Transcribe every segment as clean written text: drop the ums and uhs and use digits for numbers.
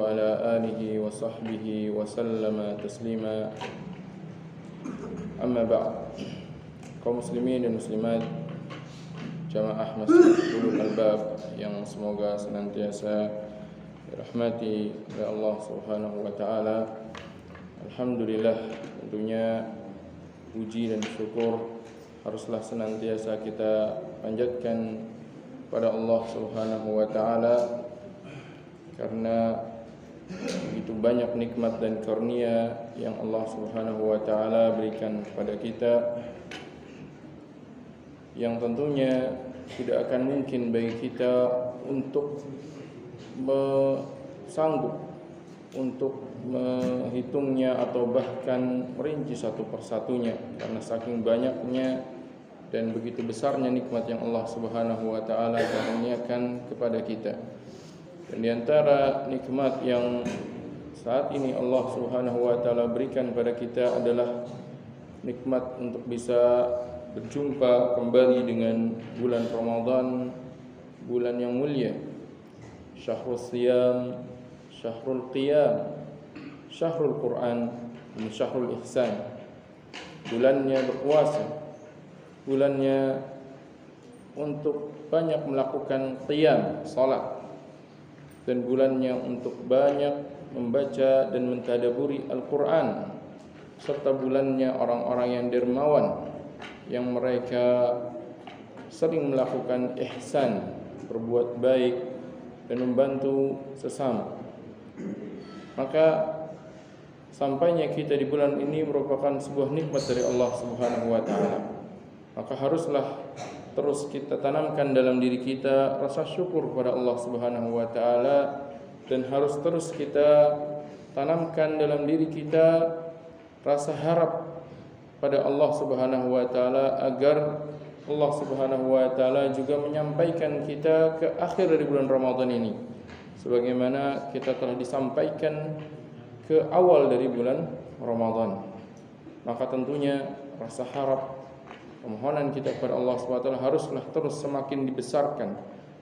وعلى آله وصحبه وسلم تسليما. Amma ba'd. Kaum muslimin dan muslimat jamaah Masjid Ulul Albab yang semoga senantiasa dirahmati oleh Allah Subhanahu wa taala. Alhamdulillah, tentunya puji dan syukur haruslah senantiasa kita panjatkan pada Allah Subhanahu wa taala, karena begitu banyak nikmat dan karunia yang Allah Subhanahu wa taala berikan kepada kita, yang tentunya tidak akan mungkin bagi kita untuk sanggup untuk menghitungnya atau bahkan merinci satu persatunya, karena saking banyaknya dan begitu besarnya nikmat yang Allah Subhanahu wa taala karuniakan kepada kita. Dan di antara nikmat yang saat ini Allah Subhanahu wa taala berikan pada kita adalah nikmat untuk bisa berjumpa kembali dengan bulan Ramadan, bulan yang mulia, syahrul siyam, syahrul qiyam, syahrul Quran, dan syahrul ihsan. Bulannya berpuasa, bulannya untuk banyak melakukan qiyam, salat, dan bulannya untuk banyak membaca dan mentadaburi Al-Quran, serta bulannya orang-orang yang dermawan, yang mereka sering melakukan ihsan, berbuat baik dan membantu sesama. Maka sampainya kita di bulan ini merupakan sebuah nikmat dari Allah Subhanahu wa taala. Maka haruslah terus kita tanamkan dalam diri kita rasa syukur kepada Allah Subhanahu wa taala, dan harus terus kita tanamkan dalam diri kita rasa harap pada Allah Subhanahu wa taala, agar Allah Subhanahu wa taala juga menyampaikan kita ke akhir dari bulan Ramadan ini sebagaimana kita telah disampaikan ke awal dari bulan Ramadan. Maka tentunya rasa harap, permohonan kita kepada Allah Subhanahu wa taala haruslah terus semakin dibesarkan,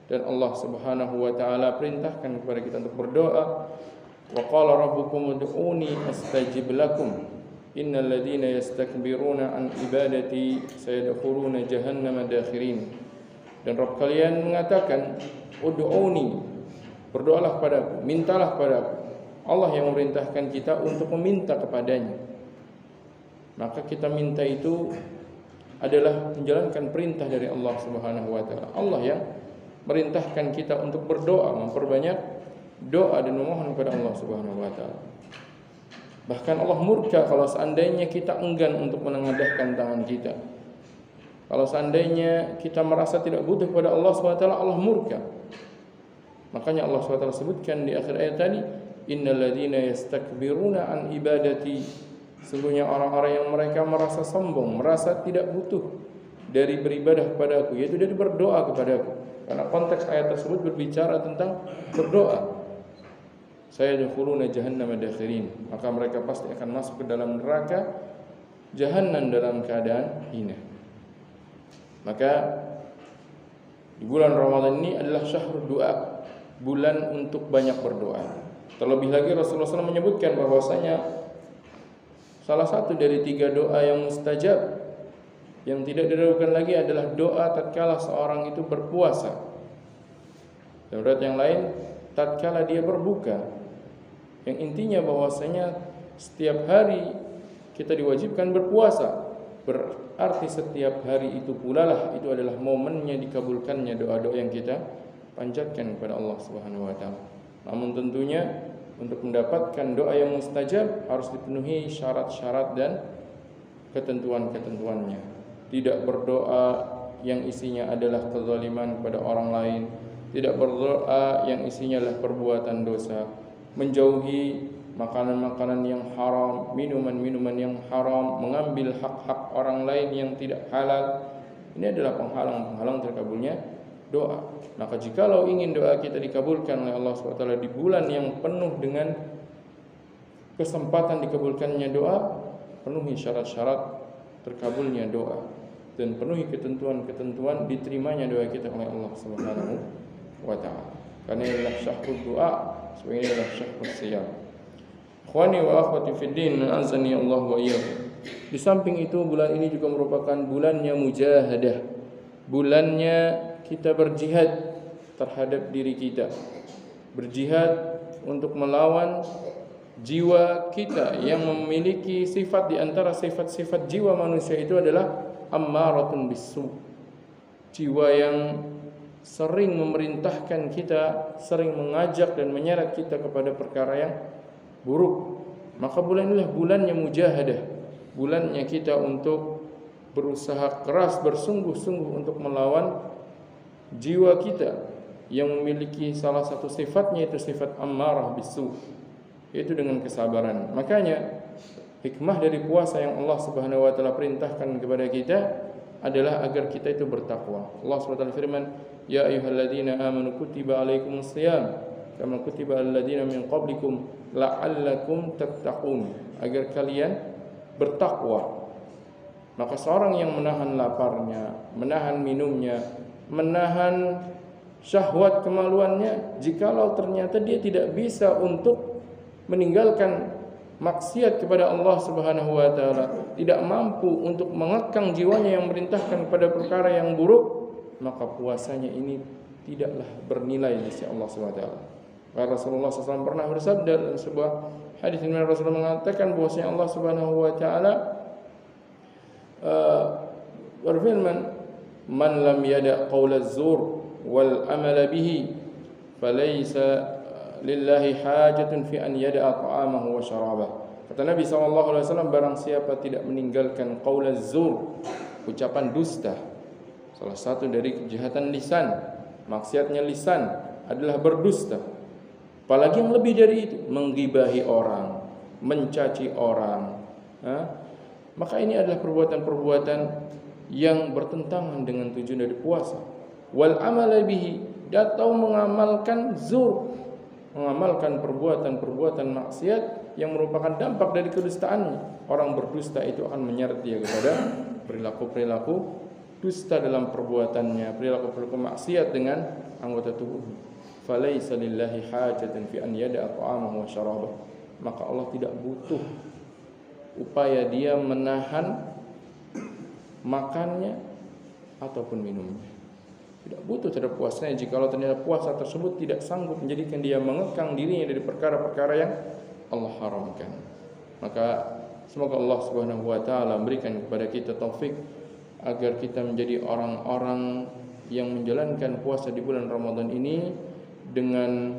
dan Allah Subhanahu wa taala perintahkan kepada kita untuk berdoa. Wa qala rabbukum ud'uni astajib lakum innal ladzina yastakbiruna an ibadati sayadkhuluna jahannama dakhirin. Dan Rabb kalian mengatakan, ud'uni, berdoalah kepadaku, mintalah kepadaku. Allah yang memerintahkan kita untuk meminta kepadanya. Maka kita minta itu adalah menjalankan perintah dari Allah Subhanahu wa taala. Allah yang merintahkan kita untuk berdoa, memperbanyak doa dan memohon kepada Allah Subhanahu wa taala. Bahkan Allah murka kalau seandainya kita enggan untuk menengadahkan tangan kita. Kalau seandainya kita merasa tidak butuh kepada Allah Subhanahu wa taala, Allah murka. Makanya Allah Subhanahu wa taala sebutkan di akhir ayat tadi, innal ladzina yastakbiruna an ibadati, sesungguhnya orang-orang yang mereka merasa sombong, merasa tidak butuh dari beribadah kepadaku, yaitu dari berdoa kepadaku. Karena konteks ayat tersebut berbicara tentang berdoa. Sayadkhuluna jahannama dakhirin, maka mereka pasti akan masuk ke dalam neraka jahanam dalam keadaan hina. Maka di bulan Ramadan ini adalah syahrul doa, bulan untuk banyak berdoa. Terlebih lagi Rasulullah SAW menyebutkan bahwasanya salah satu dari 3 doa yang mustajab, yang tidak diragukan lagi, adalah doa tatkala seorang itu berpuasa. Dan riwayat yang lain, tatkala dia berbuka. Yang intinya bahwasanya setiap hari kita diwajibkan berpuasa. Berarti setiap hari itu pula lah, itu adalah momennya dikabulkannya doa-doa yang kita panjatkan kepada Allah Subhanahu wa taala. Namun tentunya untuk mendapatkan doa yang mustajab harus dipenuhi syarat-syarat dan ketentuan-ketentuannya. Tidak berdoa yang isinya adalah kezaliman kepada orang lain, tidak berdoa yang isinya adalah perbuatan dosa, menjauhi makanan-makanan yang haram, minuman-minuman yang haram, mengambil hak-hak orang lain yang tidak halal. Ini adalah penghalang-penghalang terkabulnya doa. Maka jikalau ingin doa kita dikabulkan oleh Allah SWT di bulan yang penuh dengan kesempatan dikabulkannya doa, penuhi syarat-syarat terkabulnya doa, dan penuhi ketentuan-ketentuan diterimanya doa kita oleh Allah Subhanahu wa taala. Karena adalah syahrul doa, Sebagai adalah syahrus siyam. Ikhwani wa akhwati fid din, azani Allah wa iyyakum. Di samping itu bulan ini juga merupakan bulannya mujahadah. Bulannya kita berjihad terhadap diri kita. Berjihad untuk melawan jiwa kita yang memiliki sifat di antara sifat-sifat jiwa manusia itu adalah ammaratun bisu. Jiwa yang sering memerintahkan kita, sering mengajak dan menyeret kita kepada perkara yang buruk. Maka bulan inilah bulannya mujahadah, bulannya kita untuk berusaha keras, bersungguh-sungguh untuk melawan jiwa kita yang memiliki salah satu sifatnya itu sifat ammarah bisu, yaitu dengan kesabaran. Makanya hikmah dari puasa yang Allah Subhanahu wa taala perintahkan kepada kita adalah agar kita itu bertakwa. Allah Subhanahu wa taala firman, "Ya ayyuhalladzina amanu kutiba alaikumus shiyam kama kutiba alal ladzina min qablikum la'allakum tattaqun." Agar kalian bertakwa. Maka seorang yang menahan laparnya, menahan minumnya, menahan syahwat kemaluannya, jikalau ternyata dia tidak bisa untuk meninggalkan maksiat kepada Allah Subhanahu wa taala, tidak mampu untuk mengekang jiwanya yang merintahkan kepada perkara yang buruk, maka puasanya ini tidaklah bernilai di sisi Allah Subhanahu wa taala. Rasulullah SAW pernah bersabda dalam sebuah hadis yang Rasulullah mengatakan bahwasanya Allah Subhanahu wa taala berfirman, "Man lam yada' qaulaz zur wal amala bihi falaysa lillahi hajatun fi an yada'a ta'amahu wa syarabah." Kata Nabi SAW, barang siapa tidak meninggalkan qaulaz zur, ucapan dusta, salah satu dari kejahatan lisan, maksiatnya lisan adalah berdusta. Apalagi yang lebih dari itu, menggibahi orang, mencaci orang, maka ini adalah perbuatan-perbuatan yang bertentangan dengan tujuan dari puasa. Wal amala bihi, atau mengamalkan zur, mengamalkan perbuatan-perbuatan maksiat yang merupakan dampak dari kedustaannya. Orang berdusta itu akan menyeret dia kepada perilaku-perilaku dusta dalam perbuatannya, perilaku-perilaku maksiat dengan anggota tubuh. Falaisa lillahi hajatun fi an yada'a ta'amahu wa syarabah. Maka Allah tidak butuh upaya dia menahan makannya ataupun minumnya. Tidak butuh terhadap puasanya jikalau ternyata puasa tersebut tidak sanggup menjadikan dia mengekang dirinya dari perkara-perkara yang Allah haramkan. Maka semoga Allah Subhanahu wa taala memberikan kepada kita taufik agar kita menjadi orang-orang yang menjalankan puasa di bulan Ramadan ini dengan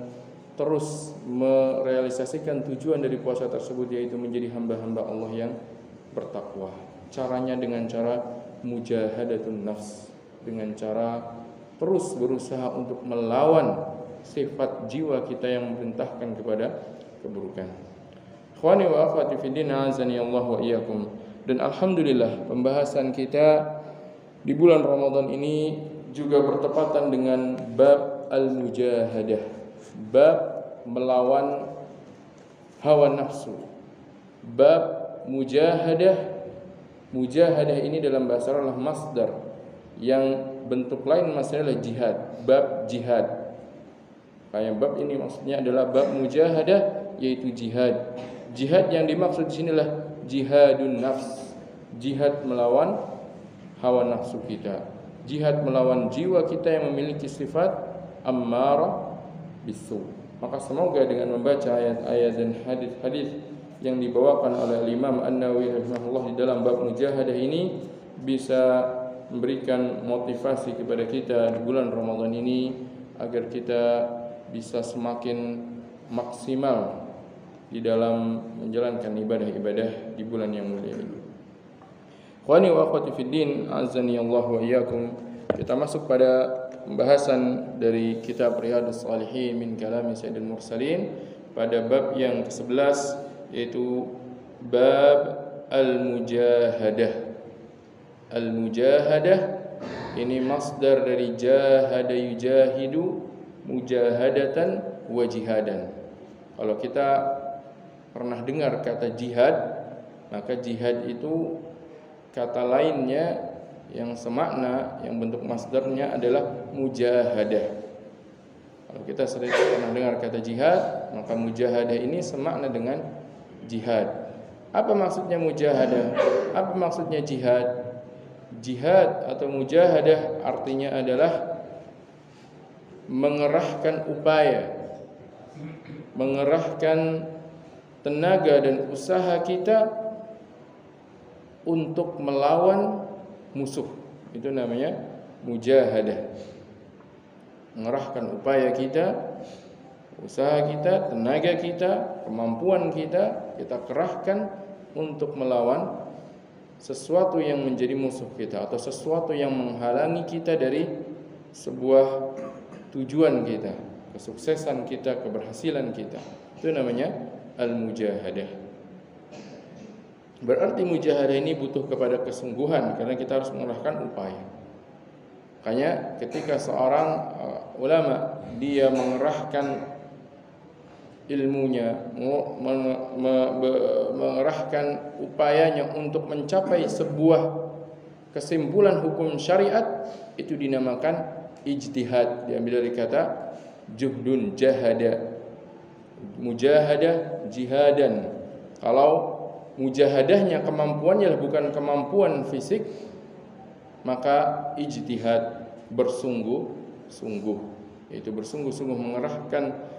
terus merealisasikan tujuan dari puasa tersebut, yaitu menjadi hamba-hamba Allah yang bertakwa. Caranya dengan cara mujahadatun nafs, dengan cara terus berusaha untuk melawan sifat jiwa kita yang memerintahkan kepada keburukan. Ikhwani wa akhwati fiddin, azani Allah wa iyyakum. Dan alhamdulillah pembahasan kita di bulan Ramadan ini juga bertepatan dengan bab al-mujahadah, bab melawan hawa nafsu. Bab mujahadah, mujahadah ini dalam bahasa Arab adalah masdar, yang bentuk lain maksudnya adalah jihad, bab jihad. Kayak bab ini maksudnya adalah bab mujahadah, yaitu jihad. Jihad yang dimaksud di sini adalah jihadun nafs, jihad melawan hawa nafsu kita, jihad melawan jiwa kita yang memiliki sifat ammarah bisu. Maka semoga dengan membaca ayat-ayat dan hadis-hadis yang dibawakan oleh Imam An-Nawawi rahimahullah di dalam bab mujahadah ini bisa memberikan motivasi kepada kita di bulan Ramadan ini agar kita bisa semakin maksimal di dalam menjalankan ibadah-ibadah di bulan yang mulia ini. Ikhwani wa akhwati fiddin, azani Allah wa iyyakum. Kita masuk pada pembahasan dari kitab Riyadhus Shalihin min kalami Sayyidil Mursalin pada bab yang ke-11, yaitu bab al-mujahadah. Al-mujahadah ini masdar dari jahada yujahidu mujahadatan wa jihadan. Kalau kita pernah dengar kata jihad, maka jihad itu kata lainnya yang semakna, yang bentuk masdarnya adalah mujahadah. Kalau kita sering pernah dengar kata jihad, maka mujahadah ini semakna dengan jihad. Apa maksudnya mujahadah? Apa maksudnya jihad? Jihad atau mujahadah artinya adalah mengerahkan upaya, mengerahkan tenaga dan usaha kita untuk melawan musuh. Itu namanya mujahadah. Mengerahkan upaya kita, usaha kita, tenaga kita, kemampuan kita, kita kerahkan untuk melawan sesuatu yang menjadi musuh kita atau sesuatu yang menghalangi kita dari sebuah tujuan kita, kesuksesan kita, keberhasilan kita. Itu namanya al-mujahadah. Berarti mujahadah ini butuh kepada kesungguhan karena kita harus mengerahkan upaya. Makanya ketika seorang ulama dia mengerahkan ilmunya, mengerahkan upayanya untuk mencapai sebuah kesimpulan hukum syariat, itu dinamakan ijtihad. Diambil dari kata juhdun jahada, mujahadah jihadan. Kalau mujahadahnya kemampuannya bukan kemampuan fisik, maka ijtihad bersungguh-sungguh, yaitu bersungguh-sungguh mengerahkan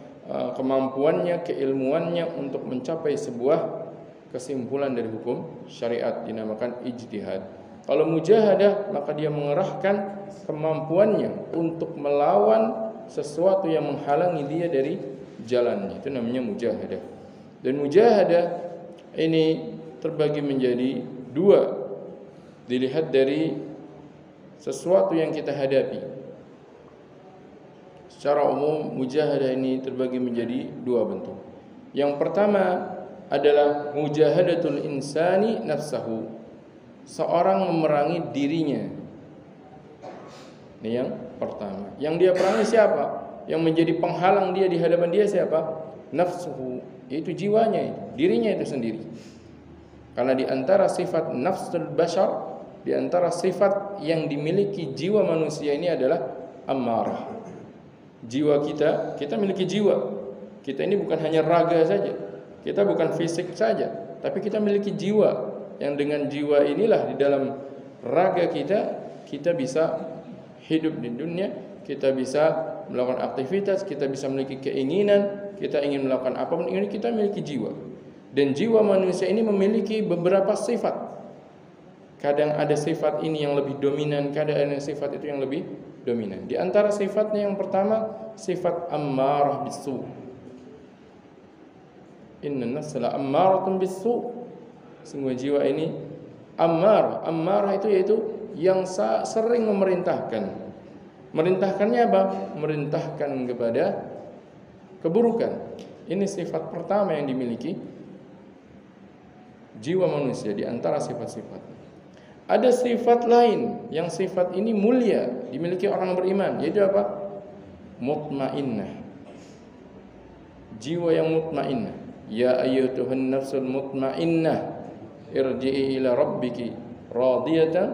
kemampuannya, keilmuannya untuk mencapai sebuah kesimpulan dari hukum syariat, dinamakan ijtihad. Kalau mujahadah, maka dia mengerahkan kemampuannya untuk melawan sesuatu yang menghalangi dia dari jalannya. Itu namanya mujahadah. Dan mujahadah ini terbagi menjadi dua, dilihat dari sesuatu yang kita hadapi. Secara umum mujahadah ini terbagi menjadi dua bentuk. Yang pertama adalah mujahadatul insani nafsahu. Seorang memerangi dirinya. Ini yang pertama. Yang dia perangi siapa? Yang menjadi penghalang dia di hadapan dia siapa? Nafsuhu. Itu jiwanya itu, dirinya itu sendiri. Karena di antara sifat nafsul bashar, di antara sifat yang dimiliki jiwa manusia ini adalah ammarah. Jiwa kita miliki jiwa. Kita ini bukan hanya raga saja, kita bukan fisik saja, tapi kita miliki jiwa. Yang dengan jiwa inilah di dalam raga kita bisa hidup di dunia, kita bisa melakukan aktivitas, kita bisa memiliki keinginan, kita ingin melakukan apapun ini, kita miliki jiwa. Dan jiwa manusia ini memiliki beberapa sifat. Kadang ada sifat ini yang lebih dominan, kadang ada sifat itu yang lebih dominan. Di antara sifatnya yang pertama, sifat ammarah bisu. Inna nafsa ammaratun bisu. Sungguh jiwa ini ammarah. Ammarah itu yaitu yang sering memerintahkan. Merintahkannya apa? Merintahkan kepada keburukan. Ini sifat pertama yang dimiliki jiwa manusia di antara sifat-sifat. Ada sifat lain yang sifat ini mulia dimiliki orang beriman, yaitu apa? Mutmainnah. Jiwa yang mutmainnah. Ya ayyatuhan nafsul mutmainnah, irji'i ila rabbiki radiyatan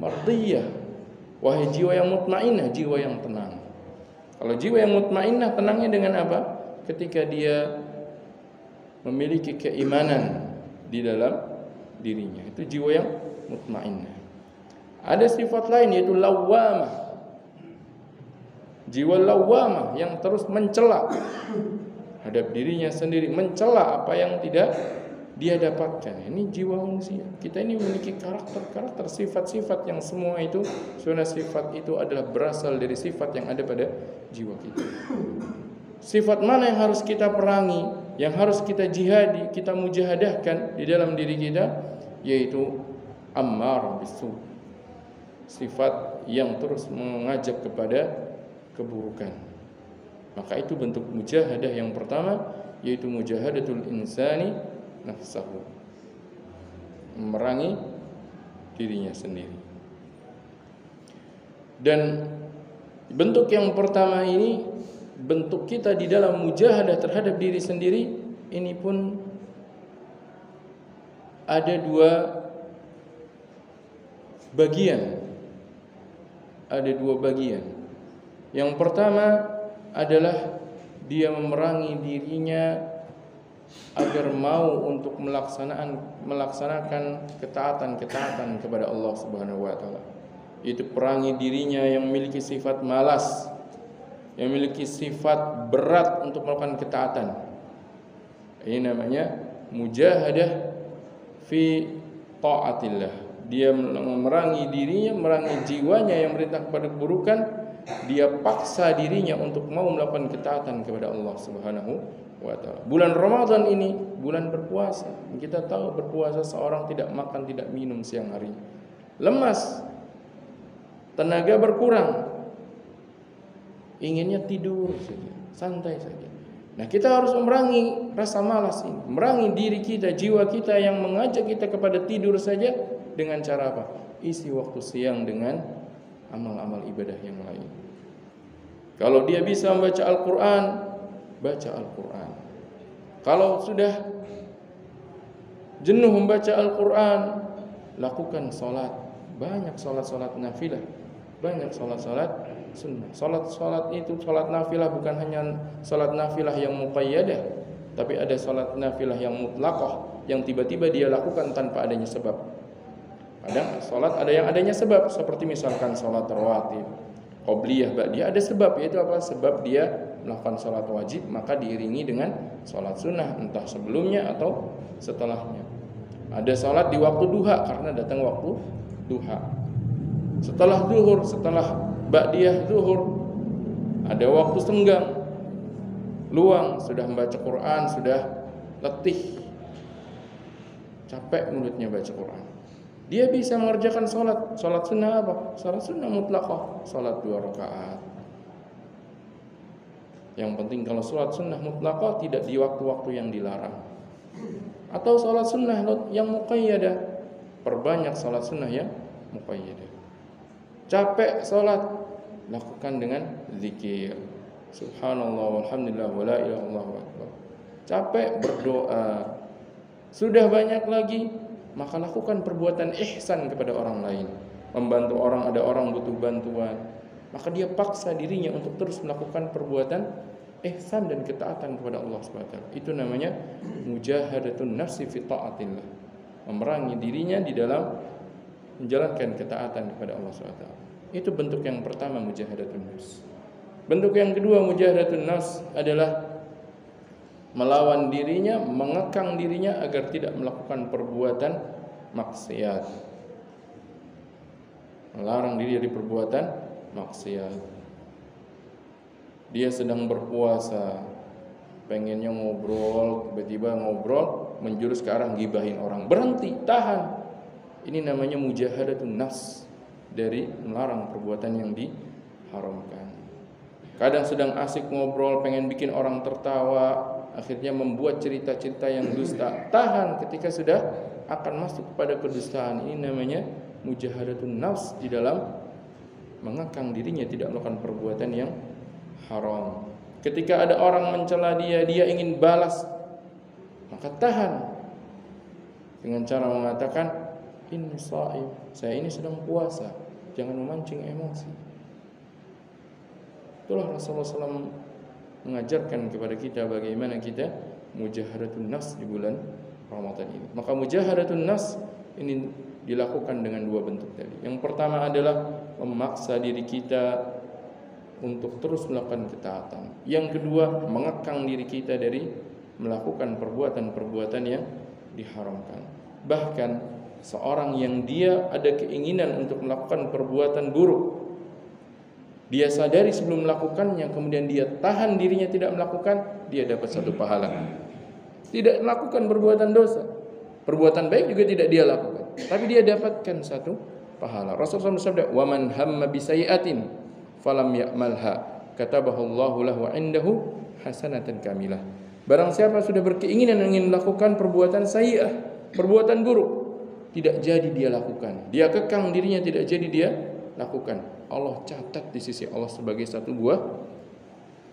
mardiyah. Wahai jiwa yang mutmainnah, jiwa yang tenang. Kalau jiwa yang mutmainnah, tenangnya dengan apa? Ketika dia memiliki keimanan di dalam dirinya. Itu jiwa yang mutmainnah. Ada sifat lain yaitu lawwamah. Jiwa lawwamah yang terus mencela hadap dirinya sendiri, mencela apa yang tidak dia dapatkan. Ini jiwa manusia. Kita ini memiliki karakter-karakter, sifat-sifat yang semua itu sebenarnya sifat itu adalah berasal dari sifat yang ada pada jiwa kita. Sifat mana yang harus kita perangi, yang harus kita jihadi, kita mujahadahkan di dalam diri kita, yaitu ammarah bisu. Sifat yang terus mengajak kepada keburukan. Maka itu bentuk mujahadah yang pertama, yaitu mujahadatul insani nafsahu. Memerangi dirinya sendiri. Dan bentuk yang pertama ini, bentuk kita di dalam mujahadah terhadap diri sendiri, ini pun ada dua bagian. Ada dua bagian. Yang pertama adalah dia memerangi dirinya agar mau untuk melaksanakan ketaatan kepada Allah Subhanahu wa taala. Itu perangi dirinya yang memiliki sifat malas, yang memiliki sifat berat untuk melakukan ketaatan. Ini namanya mujahadah fi taatillah. Dia memerangi dirinya, memerangi jiwanya yang merintah kepada keburukan. Dia paksa dirinya untuk mau melakukan ketaatan kepada Allah Subhanahu wa taala. Bulan Ramadan ini bulan berpuasa. Kita tahu berpuasa seorang tidak makan, tidak minum siang hari. Lemas. Tenaga berkurang. Inginnya tidur saja, santai saja. Nah, kita harus memerangi rasa malas ini, memerangi diri kita, jiwa kita yang mengajak kita kepada tidur saja dengan cara apa? Isi waktu siang dengan amal-amal ibadah yang lain. Kalau dia bisa membaca Al-Quran, baca Al-Quran. Kalau sudah jenuh membaca Al-Quran, lakukan sholat. Banyak sholat-sholat nafilah, banyak sholat-sholat sunnah. Sholat itu sholat nafilah bukan hanya sholat nafilah yang muqayyadah, tapi ada sholat nafilah yang mutlaqah, yang tiba-tiba dia lakukan tanpa adanya sebab. Kadang sholat ada yang adanya sebab, seperti misalkan sholat rawatib, qobliyah, ba'diyah, ada sebab, yaitu apa? Sebab dia melakukan sholat wajib, maka diiringi dengan sholat sunnah, entah sebelumnya atau setelahnya. Ada sholat di waktu duha karena datang waktu duha. Setelah zuhur, setelah ba'diyah zuhur, ada waktu senggang, luang, sudah membaca Quran, sudah letih, capek mulutnya baca Quran. Dia bisa mengerjakan sholat. Sholat sunnah apa? Sholat sunnah mutlaqah, sholat 2 rakaat. Yang penting kalau sholat sunnah mutlaqah tidak di waktu-waktu yang dilarang. Atau sholat sunnah yang muqayyadah, perbanyak sholat sunnah yang muqayyadah. Capek sholat, lakukan dengan zikir, subhanallah walhamdulillah wala ilaha illallah akbar. Capek, berdoa. Sudah banyak lagi, maka lakukan perbuatan ihsan kepada orang lain. Membantu orang, ada orang butuh bantuan, maka dia paksa dirinya untuk terus melakukan perbuatan ihsan dan ketaatan kepada Allah SWT. Itu namanya mujahadatun nafsi fi ta'atillah. Memerangi dirinya di dalam menjalankan ketaatan kepada Allah SWT. Itu bentuk yang pertama, mujahadatun nafs. Bentuk yang kedua, mujahadatun nafs adalah melawan dirinya, mengekang dirinya agar tidak melakukan perbuatan maksiat. Melarang diri dari perbuatan maksiat. Dia sedang berpuasa, pengennya ngobrol, tiba-tiba ngobrol menjurus ke arah gibahin orang. Berhenti, tahan. Ini namanya mujahadatun nafs, dari melarang perbuatan yang diharamkan. Kadang sedang asik ngobrol, pengen bikin orang tertawa, akhirnya membuat cerita-cerita yang dusta. Tahan ketika sudah akan masuk kepada kedustaan. Ini namanya mujahadatun nafs, di dalam mengekang dirinya tidak melakukan perbuatan yang haram. Ketika ada orang mencela dia ingin balas, maka tahan dengan cara mengatakan, ini shaim, saya ini sedang puasa, jangan memancing emosi. Itulah Rasulullah SAW mengajarkan kepada kita bagaimana kita mujahadatun nafs di bulan Ramadan ini. Maka mujahadatun nafs ini dilakukan dengan dua bentuk tadi. Yang pertama adalah memaksa diri kita untuk terus melakukan ketaatan. Yang kedua, mengekang diri kita dari melakukan perbuatan-perbuatan yang diharamkan. Bahkan seorang yang dia ada keinginan untuk melakukan perbuatan buruk, dia sadari sebelum melakukannya, kemudian dia tahan dirinya tidak melakukan, dia dapat satu pahala. Tidak melakukan perbuatan dosa, perbuatan baik juga tidak dia lakukan, tapi dia dapatkan satu pahala. Rasulullah SAW bersabda, "Wa man hamma bi sayyi'atin falam ya'malha, katabahu Allahu lahu 'indahu hasanatan kamilah." Barang siapa sudah berkeinginan ingin melakukan perbuatan sayyi'ah, perbuatan buruk, tidak jadi dia lakukan, dia kekang dirinya tidak jadi dia lakukan, Allah catat di sisi Allah sebagai satu buah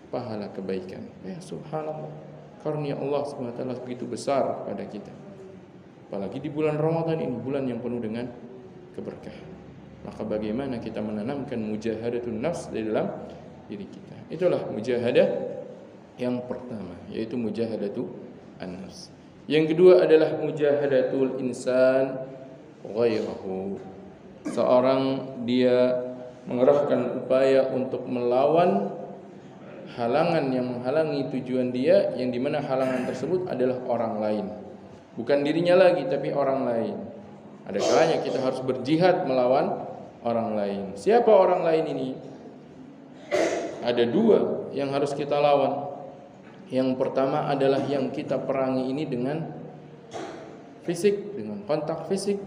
pahala kebaikan. Ya subhanallah, karunia Allah SWT begitu besar kepada kita. Apalagi di bulan Ramadan ini, bulan yang penuh dengan keberkahan. Maka bagaimana kita menanamkan mujahadatun nafs di dalam diri kita. Itulah mujahadah yang pertama, yaitu mujahadatu an-nafs. Yang kedua adalah mujahadatul insan ghairahu. Seorang dia mengerahkan upaya untuk melawan halangan yang menghalangi tujuan dia, yang dimana halangan tersebut adalah orang lain, bukan dirinya lagi tapi orang lain. Ada kalanya kita harus berjihad melawan orang lain. Siapa orang lain ini? Ada dua yang harus kita lawan. Yang pertama adalah yang kita perangi ini dengan fisik, dengan kontak fisik,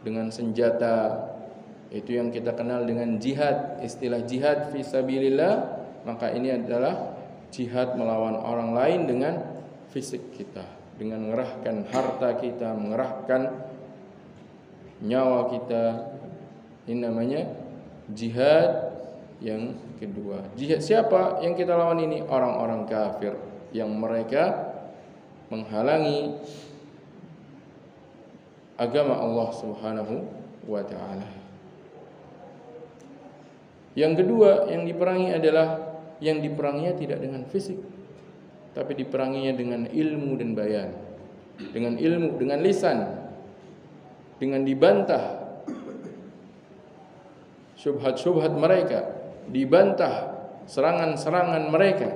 dengan senjata. Itu yang kita kenal dengan jihad. Istilah jihad fi sabilillah, maka ini adalah jihad melawan orang lain dengan fisik kita, dengan mengerahkan harta kita, mengerahkan nyawa kita. Ini namanya jihad yang kedua. Jihad siapa yang kita lawan ini? Orang-orang kafir yang mereka menghalangi agama Allah Subhanahu wa taala. Yang kedua yang diperangi adalah yang diperanginya tidak dengan fisik, tapi diperanginya dengan ilmu dan bayan. Dengan ilmu, dengan lisan, dengan dibantah syubhat-syubhat mereka, dibantah serangan-serangan mereka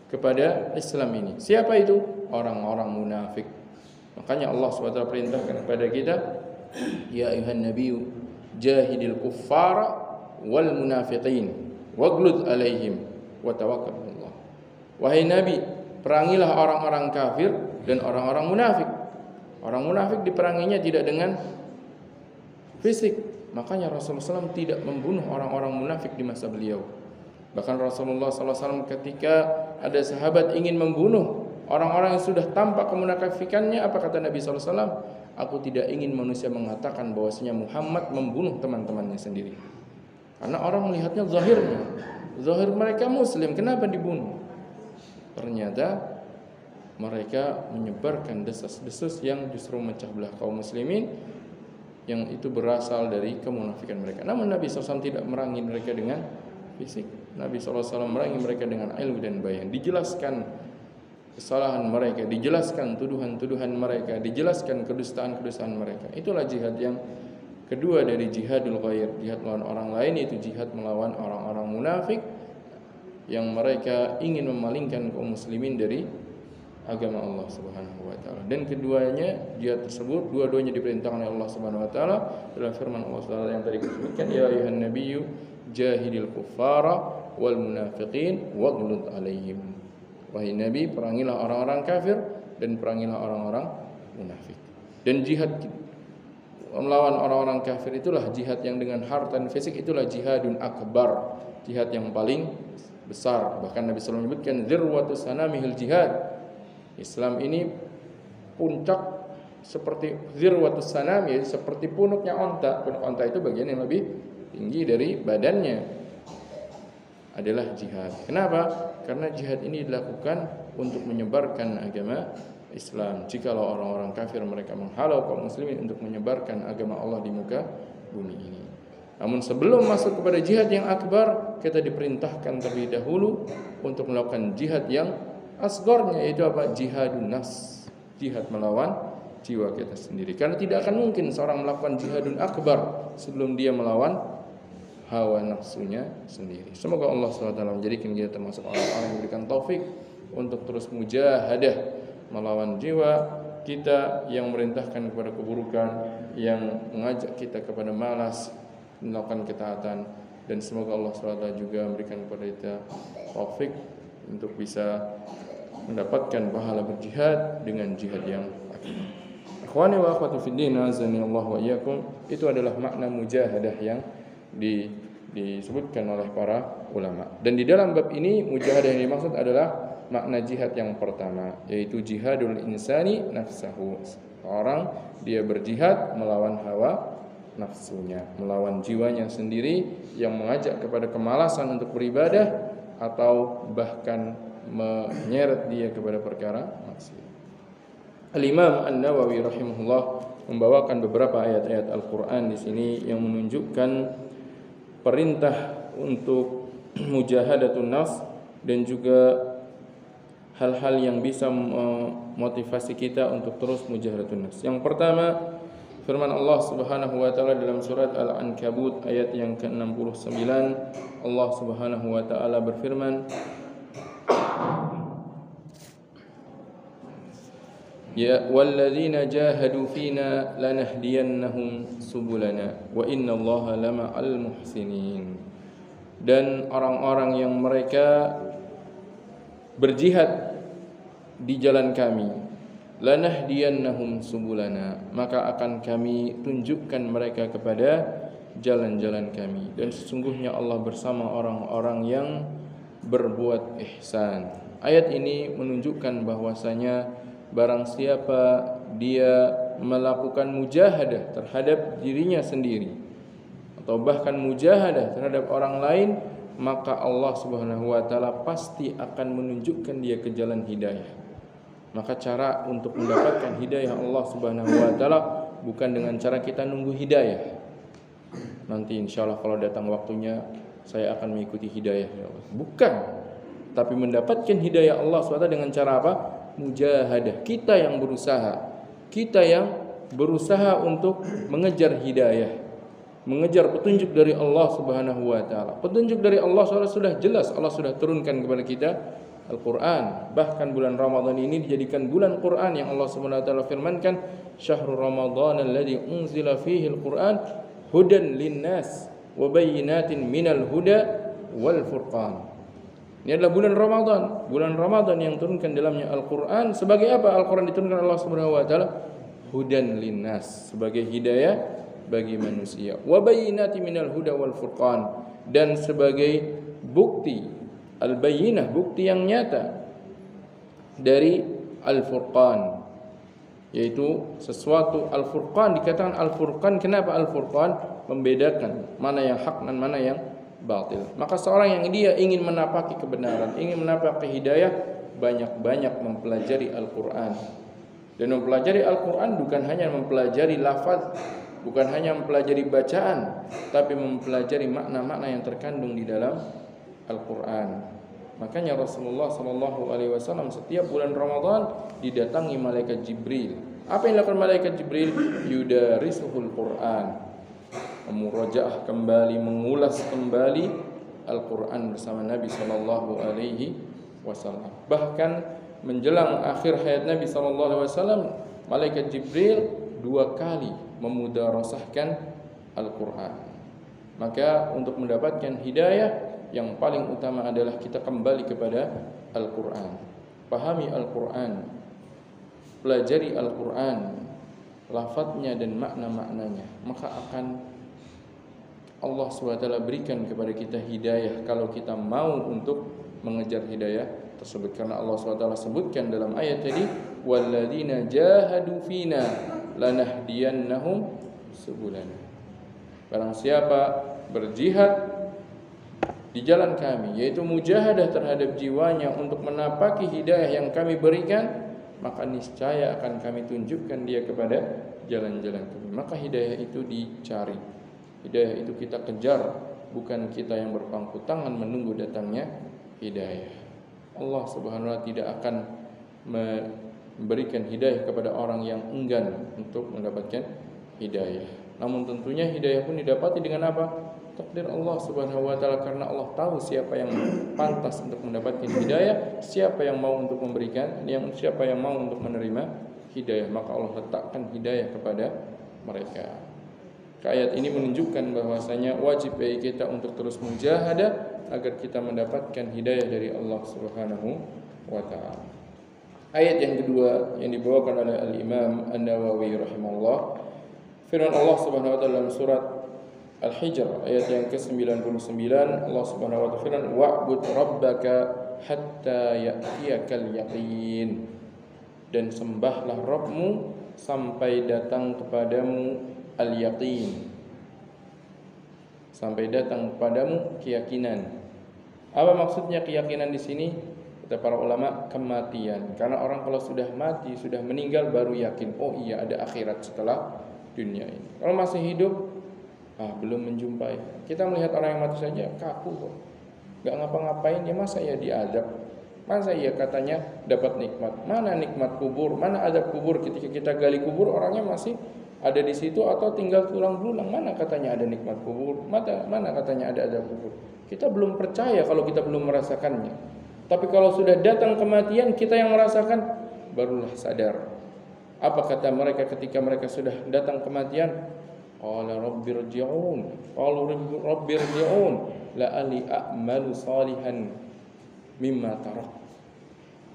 kepada Islam ini. Siapa itu? Orang-orang munafik. Makanya Allah SWT perintahkan kepada kita, ya ayuhan nabiyyu jahidil kuffara wal munafiqin waghlud alaihim wa tawakkal Allah. Wahai Nabi, perangilah orang-orang kafir dan orang-orang munafik. Orang munafik diperanginya tidak dengan fisik. Makanya Rasulullah SAW tidak membunuh orang-orang munafik di masa beliau. Bahkan Rasulullah SAW ketika ada sahabat ingin membunuh orang-orang yang sudah tampak kemunafikannya, apa kata Nabi SAW? Aku tidak ingin manusia mengatakan bahwasanya Muhammad membunuh teman-temannya sendiri. Karena orang melihatnya zahirnya. Zahir mereka muslim, kenapa dibunuh? Ternyata mereka menyebarkan desas-desus yang justru memecah belah kaum muslimin, yang itu berasal dari kemunafikan mereka. Namun Nabi SAW tidak merangi mereka dengan fisik. Nabi SAW merangi mereka dengan ilmu dan bayan. Dijelaskan kesalahan mereka, dijelaskan tuduhan-tuduhan mereka, dijelaskan kedustaan-kedustaan mereka. Itulah jihad yang kedua dari jihadul ghair, jihad melawan orang lain, yaitu jihad melawan orang-orang munafik yang mereka ingin memalingkan kaum muslimin dari agama Allah Subhanahu wa taala. Dan keduanya jihad tersebut dua-duanya diperintahkan oleh Allah Subhanahu wa taala dalam firman Allah Subhanahu yang tadi disebutkan, ya ayuhan nabiyyu jahidil kuffara wal munafiqin waghlud alaihim. Wahai Nabi, perangilah orang-orang kafir dan perangilah orang-orang munafik. Dan jihad melawan orang-orang kafir itulah jihad yang dengan harta dan fisik, itulah jihadun akbar, jihad yang paling besar. Bahkan Nabi SAW menyebutkan dzirwatus sanamihil jihad. Islam ini puncak seperti dzirwatus sanam, yaitu seperti punuknya onta. Punuk onta itu bagian yang lebih tinggi dari badannya, adalah jihad. Kenapa? Karena jihad ini dilakukan untuk menyebarkan agama Islam. Jikalau orang-orang kafir mereka menghalau kaum muslimin untuk menyebarkan agama Allah di muka bumi ini. Namun sebelum masuk kepada jihad yang akbar, kita diperintahkan terlebih dahulu untuk melakukan jihad yang asgharnya, yaitu apa? Jihadun nafs, jihad melawan jiwa kita sendiri. Karena tidak akan mungkin seorang melakukan jihadun akbar sebelum dia melawan hawa nafsunya sendiri. Semoga Allah SWT menjadikan kita termasuk orang-orang yang memberikan taufik untuk terus mujahadah melawan jiwa kita yang merintahkan kepada keburukan, yang mengajak kita kepada malas melakukan ketaatan. Dan semoga Allah SWT juga memberikan kepada kita taufik untuk bisa mendapatkan pahala berjihad dengan jihad yang akbar. Akhwani wa akhwati fid din, azani Allah wa iyyakum. Itu adalah makna mujahadah yang disebutkan oleh para ulama. Dan di dalam bab ini mujahadah yang dimaksud adalah makna jihad yang pertama, yaitu jihadul insani nafsahu. Orang dia berjihad melawan hawa nafsunya, melawan jiwanya sendiri yang mengajak kepada kemalasan untuk beribadah atau bahkan menyeret dia kepada perkara maksiat. Al-Imam An-Nawawi rahimahullah membawakan beberapa ayat-ayat Al-Qur'an di sini yang menunjukkan perintah untuk mujahadatun nafs, dan juga hal-hal yang bisa memotivasi kita untuk terus mujahadatun nafs. Yang pertama, firman Allah Subhanahu wa taala dalam surat Al-Ankabut ayat yang ke-69. Allah Subhanahu wa taala berfirman, ya walladzina jahadu fina lanahdiyannahum subulana wa innallaha lama'al muhsinin. Dan orang-orang yang mereka berjihad di jalan kami, lanahdiyannahum subulana, maka akan kami tunjukkan mereka kepada jalan-jalan kami. Dan sesungguhnya Allah bersama orang-orang yang berbuat ihsan. Ayat ini menunjukkan bahwasanya barang siapa dia melakukan mujahadah terhadap dirinya sendiri atau bahkan mujahadah terhadap orang lain, maka Allah Subhanahu wa taala pasti akan menunjukkan dia ke jalan hidayah. Maka cara untuk mendapatkan hidayah Allah Subhanahu wa taala bukan dengan cara kita nunggu hidayah. Nanti insyaallah kalau datang waktunya saya akan mengikuti hidayah ya Allah. Bukan. Tapi mendapatkan hidayah Allah SWT dengan cara apa? Mujahadah. Kita yang berusaha untuk mengejar hidayah, mengejar petunjuk dari Allah Subhanahu wa taala. Petunjuk dari Allah sudah jelas, Allah sudah turunkan kepada kita Al-Qur'an. Bahkan bulan Ramadan ini dijadikan bulan Qur'an yang Allah Subhanahu wa taala firmankan, "Syahrul Ramadan alladzi unzila fihi al-Qur'an hudan lin-nas wa bayyinatin minal huda wal furqan." Ini adalah bulan Ramadan yang turunkan dalamnya Al-Qur'an. Sebagai apa Al-Qur'an diturunkan Allah Subhanahu wa taala? Hudan linnas, sebagai hidayah bagi manusia. Wa bayyinati minal huda wal furqan, dan sebagai bukti al-bayyinah, bukti yang nyata dari al-furqan, yaitu sesuatu. Al-furqan dikatakan al-furqan, kenapa al-furqan? Membedakan mana yang hak dan mana yang batil. Maka seorang yang dia ingin menapaki kebenaran, ingin menapaki hidayah, banyak-banyak mempelajari Al-Qur'an. Dan mempelajari Al-Qur'an bukan hanya mempelajari lafaz, bukan hanya mempelajari bacaan, tapi mempelajari makna-makna yang terkandung di dalam Al-Qur'an. Makanya Rasulullah SAW setiap bulan Ramadan didatangi malaikat Jibril. Apa yang dilakukan malaikat Jibril? Yudarisuhul Qur'an, memurajaah kembali, mengulas kembali Al-Qur'an bersama Nabi SAW. Bahkan menjelang akhir hayat Nabi SAW, malaikat Jibril 2 kali memudarasahkan Al-Qur'an. Maka untuk mendapatkan hidayah, yang paling utama adalah kita kembali kepada Al-Qur'an. Pahami Al-Qur'an, pelajari Al-Qur'an, lafadznya dan makna-maknanya, maka akan Allah SWT berikan kepada kita hidayah kalau kita mau untuk mengejar hidayah tersebut. Karena Allah SWT sebutkan dalam ayat tadi, walladzina jahadu fina lanahdiyannahum subulana. Barang siapa berjihad di jalan kami, yaitu mujahadah terhadap jiwanya untuk menapaki hidayah yang kami berikan, maka niscaya akan kami tunjukkan dia kepada jalan-jalan kami. Maka hidayah itu dicari, hidayah itu kita kejar, bukan kita yang berpangku tangan menunggu datangnya hidayah. Allah Subhanahu wa taala tidak akan memberikan hidayah kepada orang yang enggan untuk mendapatkan hidayah. Namun tentunya hidayah pun didapati dengan apa? Takdir Allah Subhanahu wa taala, karena Allah tahu siapa yang pantas untuk mendapatkan hidayah, siapa yang mau untuk memberikan, siapa yang mau untuk menerima hidayah, maka Allah letakkan hidayah kepada mereka. Ayat ini menunjukkan bahwasanya wajib bagi kita untuk terus mujahadah agar kita mendapatkan hidayah dari Allah Subhanahu wa taala. Ayat yang kedua yang dibawakan oleh Al-Imam An-Nawawi rahimahullah, firman Allah Subhanahu wa taala dalam surat Al-Hijr ayat yang ke-99, Allah Subhanahu wa taala firman, wa'bud rabbaka hatta ya'tiyakal yaqin, dan sembahlah Rabbmu sampai datang kepadamu al-yaqin, sampai datang kepadamu keyakinan. Apa maksudnya keyakinan di sini? Kata para ulama, kematian. Karena orang kalau sudah mati, sudah meninggal, baru yakin, oh iya ada akhirat setelah dunia ini. Kalau masih hidup, belum menjumpai. Kita melihat orang yang mati saja kaku kok. nggak ngapa-ngapain, ya masa ya diazab? Masa ya katanya dapat nikmat? Mana nikmat kubur? Mana azab kubur? Ketika kita gali kubur, orangnya masih ada di situ atau tinggal tulang belulang. Mana katanya ada nikmat kubur? Mana katanya ada azab kubur? Kita belum percaya kalau kita belum merasakannya. Tapi kalau sudah datang kematian, kita yang merasakan, barulah sadar. Apa kata mereka ketika mereka sudah datang kematian? Qala rabbirji'un. Qalu rabbirji'un la'ali a'malu salihan mimma tarak.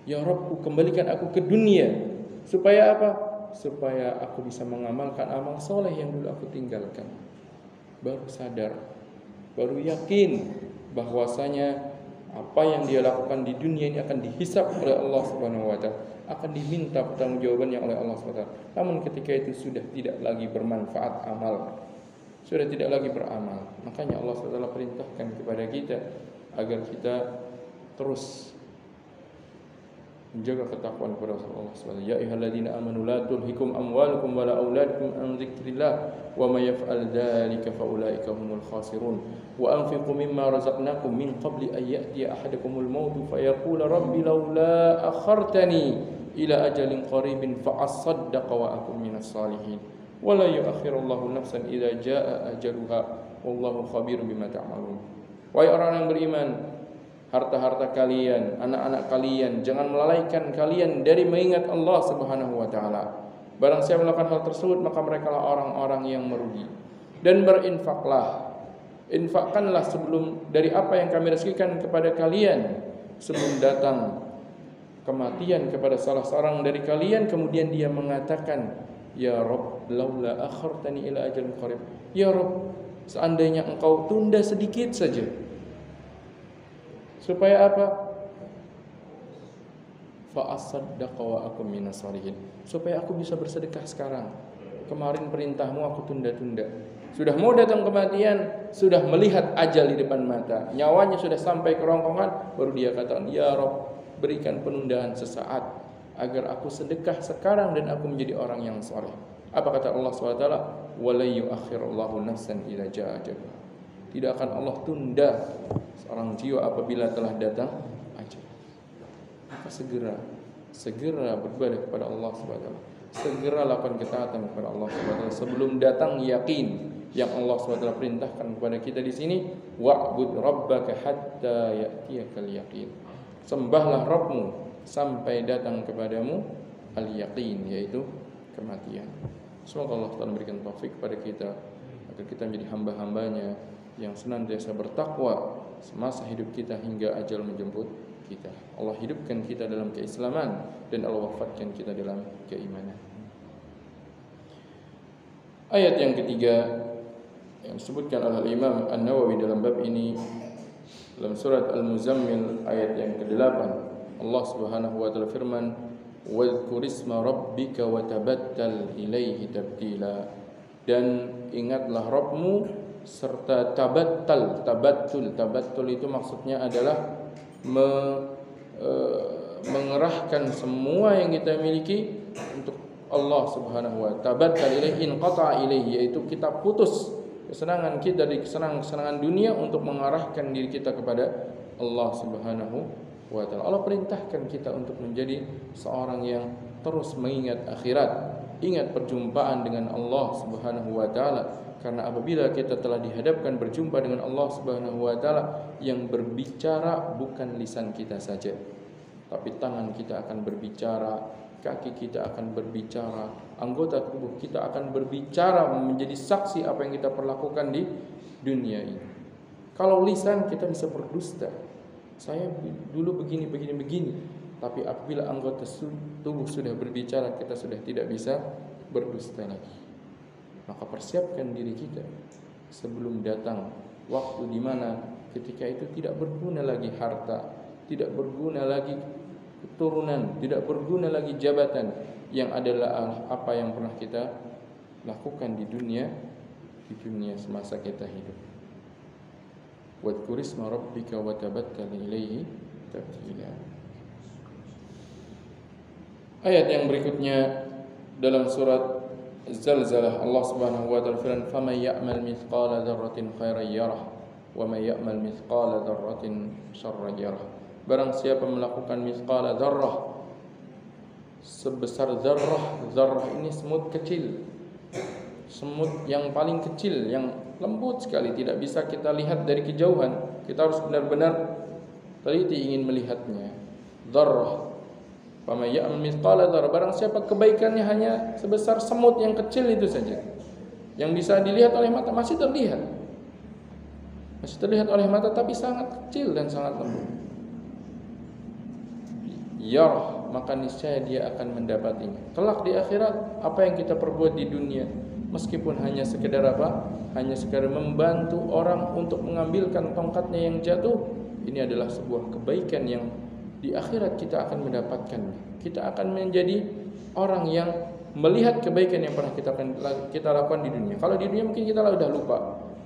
Ya Rabbku, kembalikan aku ke dunia. Supaya apa? Supaya aku bisa mengamalkan amal soleh yang dulu aku tinggalkan. Baru sadar, baru yakin bahwasanya apa yang dia lakukan di dunia ini akan dihisab oleh Allah Subhanahu wa taala, akan diminta pertanggungjawabannya oleh Allah Subhanahu wa taala. Namun ketika itu sudah tidak lagi bermanfaat amal, sudah tidak lagi beramal. Makanya Allah Subhanahu wa taala perintahkan kepada kita agar kita terus menjaga ketakwaan kepada Allah Subhanahu. Ya ayyuhalladzina amanu la tulhikum amwalukum wala auladukum an dzikrillah wa may yaf'al dzalika faulaika humul khasirun wa anfiqu mimma razaqnakum min qabli an ya'tiya ahadakumul maut fayaqula rabbi laula akhartani ila ajalin qaribin fa asaddaqa wa akum minas salihin wa la yu'akhirullahu nafsan idza jaa ajaluha wallahu khabirun bima ta'malun. Wahai orang yang beriman, harta-harta kalian, anak-anak kalian, jangan melalaikan kalian dari mengingat Allah Subhanahu wa taala. Barang siapa melakukan hal tersebut, maka mereka lah orang-orang yang merugi. Dan berinfaklah. Infakkanlah sebelum dari apa yang kami rezekikan kepada kalian sebelum datang kematian kepada salah seorang dari kalian, kemudian dia mengatakan, ya Rabb, laula akhartani ila ajalin qarib. Ya Rabb, seandainya engkau tunda sedikit saja. Supaya apa? Fa asaddaqa wa akum minas salihin. Supaya aku bisa bersedekah sekarang. Kemarin perintahmu aku tunda-tunda. Sudah mau datang kematian, sudah melihat ajal di depan mata, nyawanya sudah sampai kerongkongan, baru dia katakan, ya Rabb, berikan penundaan sesaat agar aku sedekah sekarang dan aku menjadi orang yang saleh. Apa kata Allah SWT? Wa la yu'akhirullahu nafsan idza jaa ajaluha. Tidak akan Allah tunda seorang jiwa apabila telah datang ajal. Maka segera beribadah kepada Allah SWT. Segera lakukan ketaatan kepada Allah SWT sebelum datang yakin yang Allah SWT perintahkan kepada kita di sini. Wa'bud rabbaka hatta ya'tiyakal yaqin. Sembahlah Rabbmu sampai datang kepadamu al-yaqin, yaitu kematian. Semoga Allah SWT memberikan taufik kepada kita agar kita menjadi hamba-hambanya yang senantiasa bertakwa semasa hidup kita hingga ajal menjemput kita. Allah hidupkan kita dalam keislaman dan Allah wafatkan kita dalam keimanan. Ayat yang ketiga yang disebutkan oleh Imam An-Nawawi dalam bab ini dalam surat Al-Muzammil ayat yang ke-8, Allah Subhanahu wa taala firman, "Wadhkur isma rabbika wa tabattal ilaihi tabtila." Dan ingatlah Rabbmu serta tabattul itu maksudnya adalah mengerahkan semua yang kita miliki untuk Allah Subhanahu wa taala. Tabattal ilaihi inqata ilaihi, yaitu kita putus kesenangan kita dari kesenangan dunia untuk mengarahkan diri kita kepada Allah Subhanahu wa taala. Allah perintahkan kita untuk menjadi seorang yang terus mengingat akhirat, ingat perjumpaan dengan Allah Subhanahu wa taala. Karena apabila kita telah dihadapkan berjumpa dengan Allah Subhanahu wa taala, yang berbicara bukan lisan kita saja, tapi tangan kita akan berbicara, kaki kita akan berbicara, anggota tubuh kita akan berbicara, menjadi saksi apa yang kita perlakukan di dunia ini. Kalau lisan kita bisa berdusta, saya dulu begini, tapi apabila anggota tubuh sudah berbicara, kita sudah tidak bisa berdusta lagi. Maka persiapkan diri kita sebelum datang waktu di mana ketika itu tidak berguna lagi harta, tidak berguna lagi keturunan, tidak berguna lagi jabatan, yang adalah apa yang pernah kita lakukan di dunia semasa kita hidup. Wadhkur isma rabbika wa tabattal ilaihi tabtila. Ayat yang berikutnya dalam surat Zalzalah, Allah Subhanahu wa taala firman, "Faman ya'mal mithqala dzarratin khairan yarah wa may ya'mal mithqala dzarratin syarran yarah. Barang siapa melakukan mithqala dzarrah, sebesar zarrah ini semut kecil, semut yang paling kecil, yang lembut sekali, tidak bisa kita lihat dari kejauhan, kita harus benar-benar teliti ingin melihatnya. Dzarrah, wa may ya'mal mithqala dzarrah, barang siapa kebaikannya hanya sebesar semut yang kecil itu saja, yang bisa dilihat oleh mata, masih terlihat oleh mata, tapi sangat kecil dan sangat lembut. Yarah, maka niscaya dia akan mendapatinya kelak di akhirat. Apa yang kita perbuat di dunia, meskipun hanya sekedar apa? Hanya sekedar membantu orang untuk mengambilkan tongkatnya yang jatuh, ini adalah sebuah kebaikan yang di akhirat kita akan mendapatkannya. Kita akan menjadi orang yang melihat kebaikan yang pernah kita lakukan di dunia. Kalau di dunia mungkin kita sudah lupa.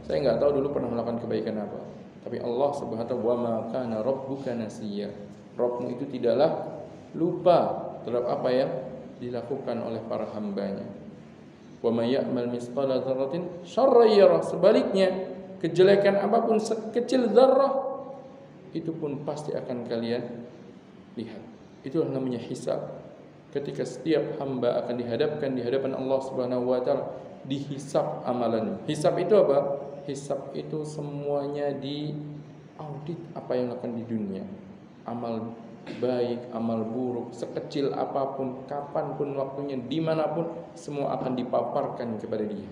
Saya enggak tahu dulu pernah melakukan kebaikan apa. Tapi Allah Subhanahu wa ma kana rabbuka nasiya. Rabbmu itu tidaklah lupa terhadap apa yang dilakukan oleh para hambanya. Wa may ya'mal mithqala dzarratin syarran yarah. Sebaliknya, kejelekan apapun sekecil zarrah itu pun pasti akan kalian lihat. Itulah namanya hisab. Ketika setiap hamba akan dihadapkan di hadapan Allah Subhanahu wa taala, dihisab amalannya. Hisab itu apa? Hisab itu semuanya di audit apa yang dilakukan di dunia. Amal baik, amal buruk, sekecil apapun, kapanpun waktunya, dimanapun, semua akan dipaparkan kepada dia.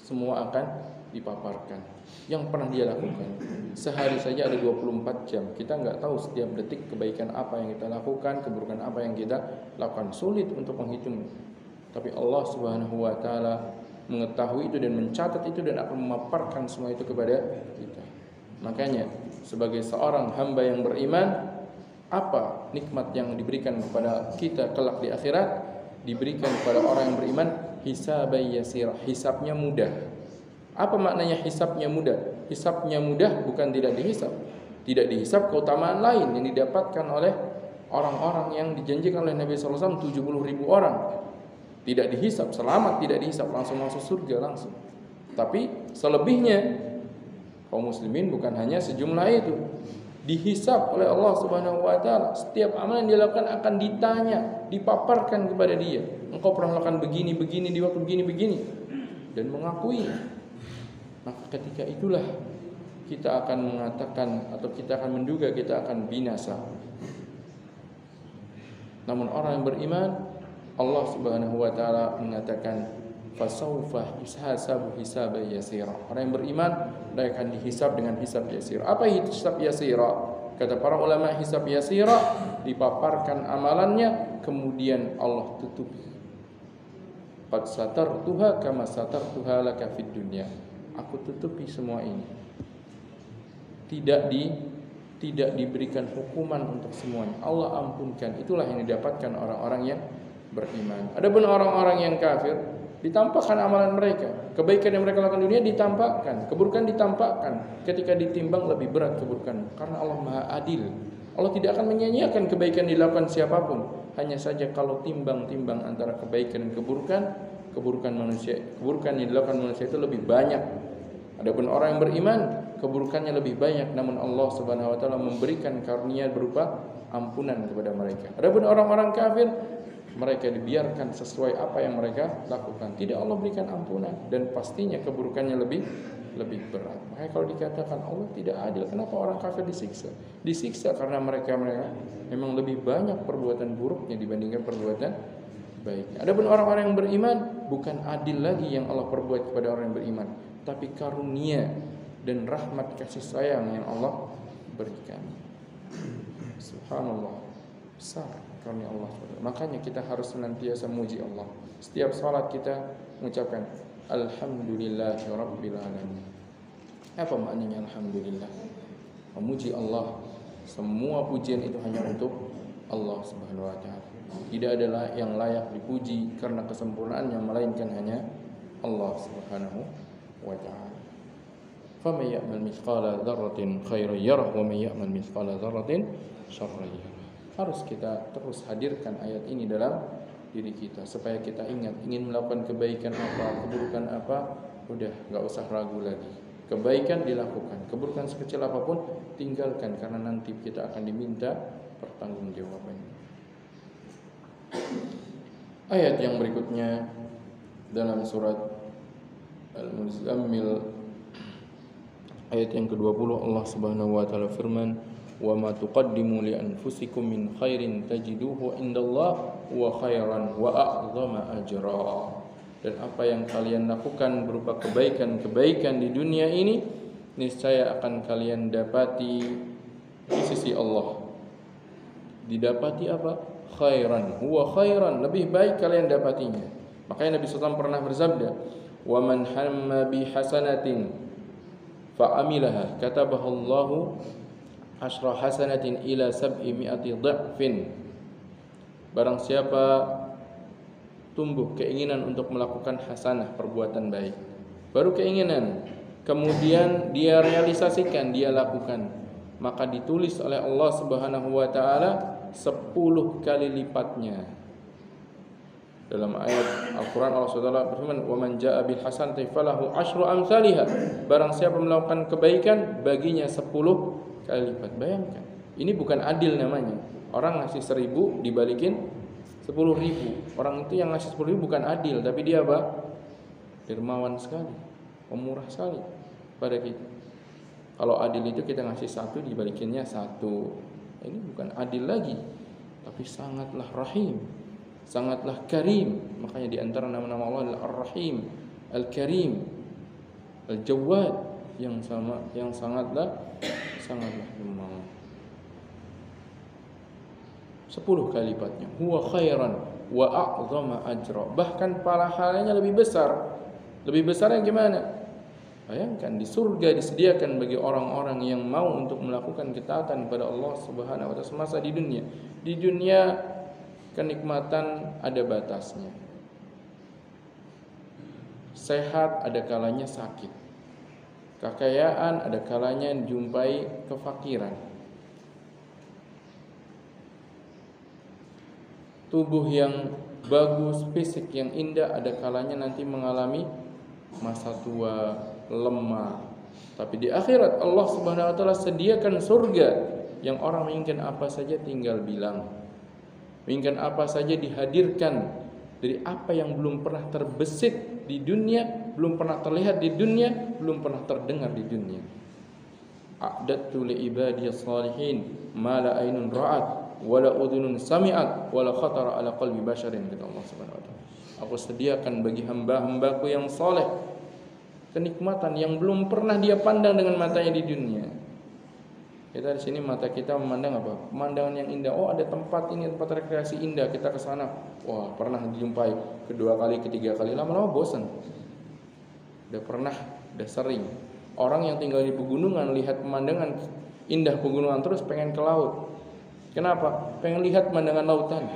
Semua akan dipaparkan yang pernah dia lakukan. Sehari saja ada 24 jam. Kita enggak tahu setiap detik kebaikan apa yang kita lakukan, keburukan apa yang kita lakukan. Sulit untuk menghitung. Tapi Allah Subhanahu wa taala mengetahui itu dan mencatat itu dan akan memaparkan semua itu kepada kita. Makanya sebagai seorang hamba yang beriman, apa nikmat yang diberikan kepada kita kelak di akhirat? Diberikan kepada orang yang beriman hisaban yasira, hisabnya mudah. Apa maknanya hisabnya mudah? Hisabnya mudah bukan tidak dihisab. Tidak dihisab keutamaan lain yang didapatkan oleh orang-orang yang dijanjikan oleh Nabi sallallahu alaihi wasallam 70.000 orang. Tidak dihisab, selamat, tidak dihisab, langsung masuk surga langsung. Tapi selebihnya kaum muslimin bukan hanya sejumlah itu. Dihisab oleh Allah Subhanahu wa taala. Setiap amalan yang dilakukan akan ditanya, dipaparkan kepada dia. Engkau pernah melakukan begini di waktu begini dan mengakui. Maka ketika itulah kita akan mengatakan atau kita akan menduga kita akan binasa. Namun orang yang beriman, Allah Subhanahu wa taala mengatakan fasaufa yuhasabu hisaban yasira. Orang yang beriman dia akan dihisab dengan hisab yasira. Apa hisab yasira? Kata para ulama, hisab yasira dipaparkan amalannya kemudian Allah tutupi. Qad satartuha kama satartuha laka fid dunya. Aku tutupi semua ini. Tidak diberikan hukuman untuk semuanya. Allah ampunkan. Itulah yang didapatkan orang-orang yang beriman. Adapun orang-orang yang kafir, ditampakkan amalan mereka, kebaikan yang mereka lakukan di dunia ditampakkan, keburukan ditampakkan. Ketika ditimbang lebih berat keburukan, karena Allah Maha Adil. Allah tidak akan menyia-nyiakan kebaikan dilakukan siapapun. Hanya saja kalau timbang-timbang antara kebaikan dan keburukan yang dilakukan manusia itu lebih banyak. Adapun orang yang beriman, keburukannya lebih banyak, namun Allah Subhanahu wa taala memberikan karunia berupa ampunan kepada mereka. Adapun orang-orang kafir, mereka dibiarkan sesuai apa yang mereka lakukan. Tidak Allah berikan ampunan dan pastinya keburukannya lebih berat. Makanya kalau dikatakan Allah tidak adil, kenapa orang kafir disiksa? Disiksa karena mereka memang lebih banyak perbuatan buruknya dibandingkan perbuatan baiknya. Adapun orang-orang yang beriman, bukan adil lagi yang Allah perbuat kepada orang yang beriman, tapi karunia dan rahmat kasih sayang yang Allah berikan. Subhanallah, besar karunia Allah. Makanya kita harus senantiasa memuji Allah. Setiap salat kita mengucapkan Alhamdulillahirabbil alamin. Apa maknanya alhamdulillah? Memuji Allah. Semua pujian itu hanya untuk Allah Subhanahu wa taala. Tidak ada yang layak dipuji karena kesempurnaannya melainkan hanya Allah Subhanahu wa taala. Faman ya'mal mithqala dzarratin khairan yarah wa man ya'mal mithqala dzarratin syarran yarah. Harus kita terus hadirkan ayat ini dalam diri kita supaya kita ingat ingin melakukan kebaikan apa, keburukan apa, udah enggak usah ragu lagi. Kebaikan dilakukan, keburukan sekecil apapun tinggalkan, karena nanti kita akan diminta pertanggungjawabannya. Ayat yang berikutnya dalam surat Al-Muzammil ayat yang ke-20, Allah Subhanahu wa taala firman, "Wa ma tuqaddimu li anfusikum min khairin tajiduhu indallah wa khairan wa a'zama ajra." Dan apa yang kalian lakukan berupa kebaikan-kebaikan di dunia ini, niscaya akan kalian dapati di sisi Allah. Didapati apa? Khairan, huwa khairan, lebih baik kalian dapatinya. Makanya Nabi SAW pernah bersabda, "Wa man hamma bi hasanatin fa amilaha katabahu Allahu asyra hasanatin ila 700 dha'fin." Barang siapa tumbuh keinginan untuk melakukan hasanah, perbuatan baik, baru keinginan, kemudian dia realisasikan, dia lakukan, maka ditulis oleh Allah Subhanahu wa taala 10 kali lipatnya. Dalam ayat Al-Quran Allah SWT berfirman, "Wa man jaa'a bil hasanati falahu asyru amsalihha." Barang siapa melakukan kebaikan, baginya 10 kali lipat. Bayangkan, ini bukan adil namanya. Orang ngasih 1000 dibalikin 10.000. Orang itu yang ngasih 10.000 bukan adil, tapi dia apa? Dermawan sekali, pemurah sekali pada kita. Kalau adil itu kita ngasih 1 dibalikinnya 1. Ini bukan adil lagi, tapi sangatlah rahim, sangatlah karim. Makanya di antara nama-nama Allah adalah Ar-Rahim, Al-Karim, Al-Jawad, yang sangatlah dermawan. 10 kali lipatnya. Huwa khairan wa a'zama ajra. Bahkan pahalanya lebih besar. Lebih besarnya gimana? Bayangkan, di surga disediakan bagi orang-orang yang mau untuk melakukan ketaatan kepada Allah Subhanahu wa taala semasa di dunia. Di dunia kenikmatan ada batasnya. Sehat ada kalanya sakit. Kekayaan ada kalanya jumpai kefakiran. Tubuh yang bagus, fisik yang indah ada kalanya nanti mengalami masa tua, lemah. Tapi di akhirat Allah Subhanahu wa taala sediakan surga yang orang menginginkan apa saja tinggal bilang. Menginginkan apa saja dihadirkan dari apa yang belum pernah terbesit di dunia, belum pernah terlihat di dunia, belum pernah terdengar di dunia. A'dadtu li ibadiyas salihin ma la ainun ra'at wala udhunun sami'at wala khatara ala qalbi basharin, kata Allah Subhanahu wa taala. Aku sediakan bagi hamba-hambaku yang saleh kenikmatan yang belum pernah dia pandang dengan matanya di dunia. Kita di sini mata kita memandang apa? Pemandangan yang indah. Oh, ada tempat ini, tempat rekreasi indah, kita ke sana. Wah, pernah dijumpai kedua kali, ketiga kali, lama-lama bosan. Udah sering. Orang yang tinggal di pegunungan lihat pemandangan indah pegunungan terus pengen ke laut. Kenapa? Pengen lihat pemandangan lautan.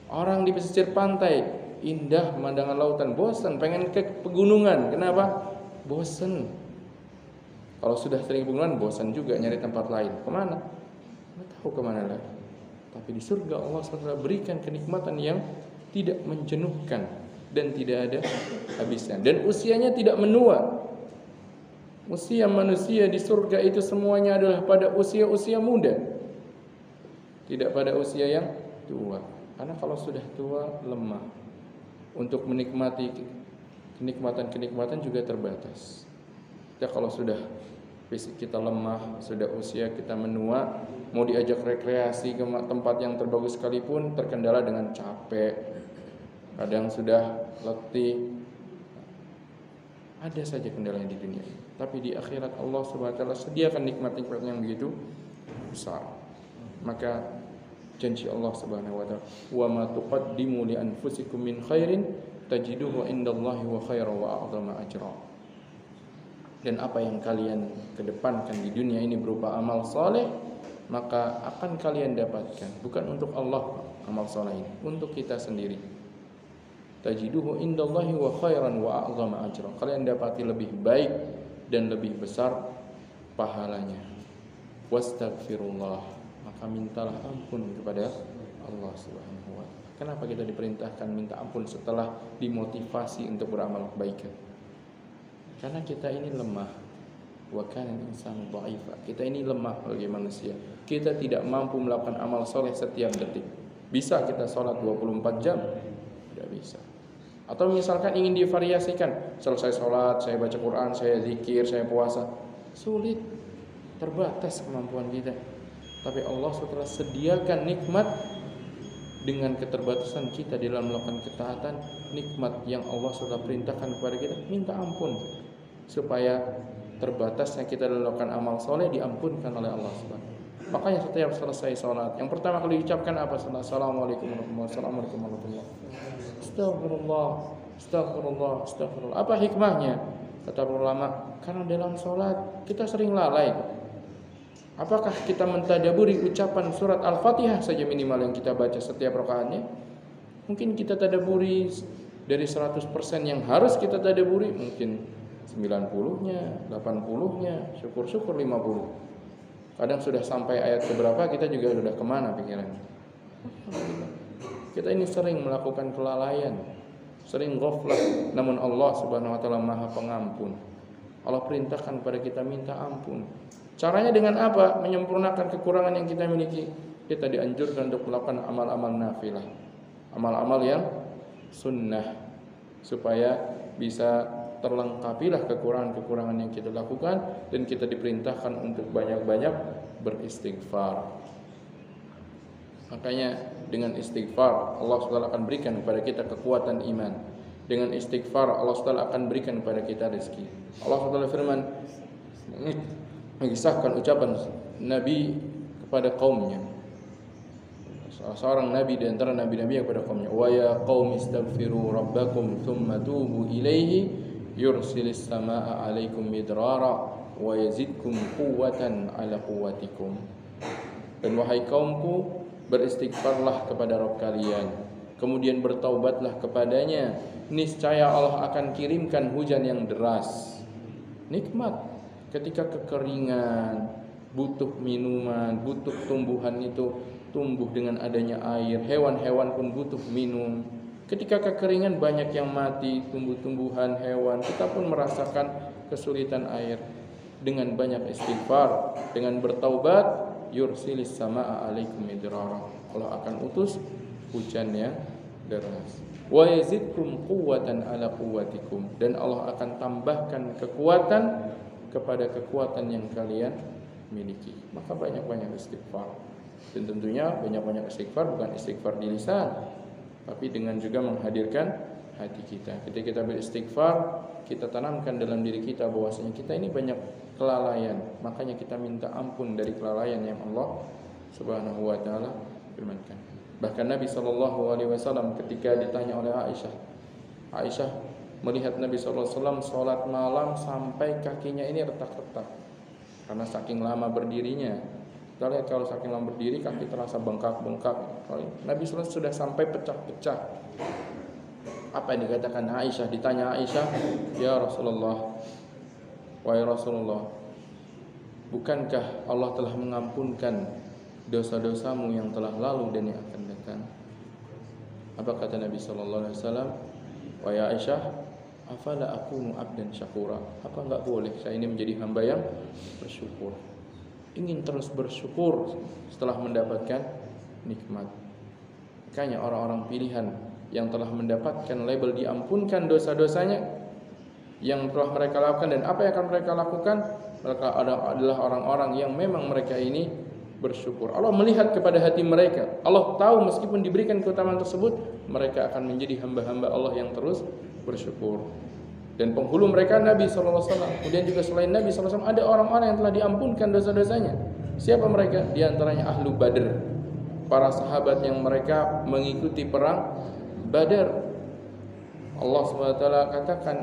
Orang di pesisir pantai, indah pemandangan lautan, bosan, pengen ke pegunungan. Kenapa? Bosan. Kalau sudah sering pegunungan, bosan juga nyari tempat lain. Kemana? Nggak tahu kemana lagi. Tapi di surga Allah SWT berikan kenikmatan yang tidak menjenuhkan dan tidak ada habisnya. Dan usianya tidak menua. Usia manusia di surga itu semuanya adalah pada usia-usia muda, tidak pada usia yang tua. Karena kalau sudah tua, lemah. Untuk menikmati kenikmatan-kenikmatan juga terbatas. Kita kalau sudah fisik kita lemah, sudah usia kita menua, mau diajak rekreasi ke tempat yang terbagus sekalipun terkendala dengan capek. Kadang sudah letih. Ada saja kendalanya di dunia. Tapi di akhirat Allah Subhanahu wa taala sediakan nikmat-nikmat yang begitu besar. Maka janji Allah Subhanahu wa taala, "Wa ma tuqaddimu li anfusikum min khairin tajiduhu indallahi wa khairan wa a'zama ajra." Dan apa yang kalian kedepankan di dunia ini berupa amal saleh, maka akan kalian dapatkan. Bukan untuk Allah amal saleh ini, untuk kita sendiri. Tajiduhu indallahi wa khairan wa a'zama ajra. Kalian dapati lebih baik dan lebih besar pahalanya. Wastaghfirullah. Maka mintalah ampun kepada Allah Subhanahu wa taala. Kenapa kita diperintahkan minta ampun setelah dimotivasi untuk beramal kebaikan? Karena kita ini lemah, wa kana al-insanu dha'ifa. Kita ini lemah sebagai manusia. Kita tidak mampu melakukan amal soleh setiap detik. Bisa kita sholat 24 jam? Tidak bisa. Atau misalkan ingin divariasikan, selesai sholat, saya baca Quran, saya zikir, saya puasa. Sulit, terbatas kemampuan kita. Tapi Allah setelah sediakan nikmat dengan keterbatasan kita di dalam melakukan ketaatan, nikmat yang Allah sudah perintahkan kepada kita, minta ampun supaya terbatasnya kita dalam melakukan amal soleh diampunkan oleh Allah Subhanahu. Makanya setiap selesai sholat, yang pertama kali diucapkan apa? Assalamualaikum warahmatullahi wabarakatuh. Astagfirullah, astagfirullah, astagfirullah. Apa hikmahnya? Kata ulama, karena dalam sholat kita sering lalai. Apakah kita mentadaburi ucapan surat Al-Fatihah saja minimal yang kita baca setiap rakaatnya? Mungkin kita tadaburi dari 100% yang harus kita tadaburi, mungkin 90-nya, 80-nya, syukur-syukur 50. Kadang sudah sampai ayat keberapa kita juga sudah kemana pikirannya. Kita ini sering melakukan kelalaian, sering ghaflah, namun Allah Subhanahu wa taala Maha Pengampun. Allah perintahkan kepada kita minta ampun. Caranya dengan apa? Menyempurnakan kekurangan yang kita miliki. Kita dianjurkan untuk melakukan amal-amal nafilah, amal-amal yang sunnah, supaya bisa terlengkapilah kekurangan-kekurangan yang kita lakukan, dan kita diperintahkan untuk banyak-banyak beristighfar. Makanya dengan istighfar Allah SWT akan berikan kepada kita kekuatan iman. Dengan istighfar Allah SWT akan berikan kepada kita rezeki. Allah SWT firman, mengisahkan ucapan Nabi kepada kaumnya. Salah seorang Nabi di antara Nabi-Nabi kepada kaumnya, wa ya qaumi istaghfiru rabbakum thumma tubu ilaihi yursilis samaa 'alaikum midrara wa yazidkum quwwatan 'ala quwwatikum. Dan wahai kaumku, beristighfarlah kepada Rabb kalian, kemudian bertaubatlah kepadanya, niscaya Allah akan kirimkan hujan yang deras. Nikmat ketika kekeringan, butuh minuman, butuh tumbuhan itu tumbuh dengan adanya air, hewan-hewan pun butuh minum. Ketika kekeringan banyak yang mati, tumbuh-tumbuhan, hewan, kita pun merasakan kesulitan air. Dengan banyak istighfar, dengan bertaubat, yursilis samaa 'alaikum midrara. Allah akan utus hujan yang deras. Wa yazidkum quwwatan 'ala quwwatikum, dan Allah akan tambahkan kekuatan kepada kekuatan yang kalian miliki. Maka banyak-banyak istighfar. Dan tentunya banyak-banyak istighfar bukan istighfar di lisan, tapi dengan juga menghadirkan hati kita. Ketika kita beristighfar, kita tanamkan dalam diri kita bahwasanya kita ini banyak kelalaian. Makanya kita minta ampun dari kelalaian yang Allah Subhanahu wa taala firmankan. Bahkan Nabi SAW ketika ditanya oleh Aisyah melihat Nabi SAW sholat malam sampai kakinya ini retak-retak karena saking lama berdirinya. Kita lihat kalau saking lama berdiri kaki terasa bengkak-bengkak. Nabi SAW sudah sampai pecah-pecah. Apa yang dikatakan Aisyah? Ditanya Aisyah, ya Rasulullah, wahai Rasulullah, bukankah Allah telah mengampunkan dosa-dosamu yang telah lalu dan yang akan datang? Apa kata Nabi SAW? Wahai Aisyah, afala akunu abdan syakura, apa enggak boleh saya ini menjadi hamba yang bersyukur, ingin terus bersyukur setelah mendapatkan nikmat. Makanya orang-orang pilihan yang telah mendapatkan label diampunkan dosa-dosanya yang telah mereka lakukan, dan apa yang akan mereka lakukan, mereka adalah orang-orang yang memang mereka ini bersyukur. Allah melihat kepada hati mereka. Allah tahu meskipun diberikan keutamaan tersebut, mereka akan menjadi hamba-hamba Allah yang terus bersyukur. Dan penghulu mereka Nabi SAW. Kemudian juga selain Nabi SAW ada orang-orang yang telah diampunkan dosa-dosanya. Siapa mereka? Di antaranya Ahlu Badr, para sahabat yang mereka mengikuti perang Badar. Allah SWT katakan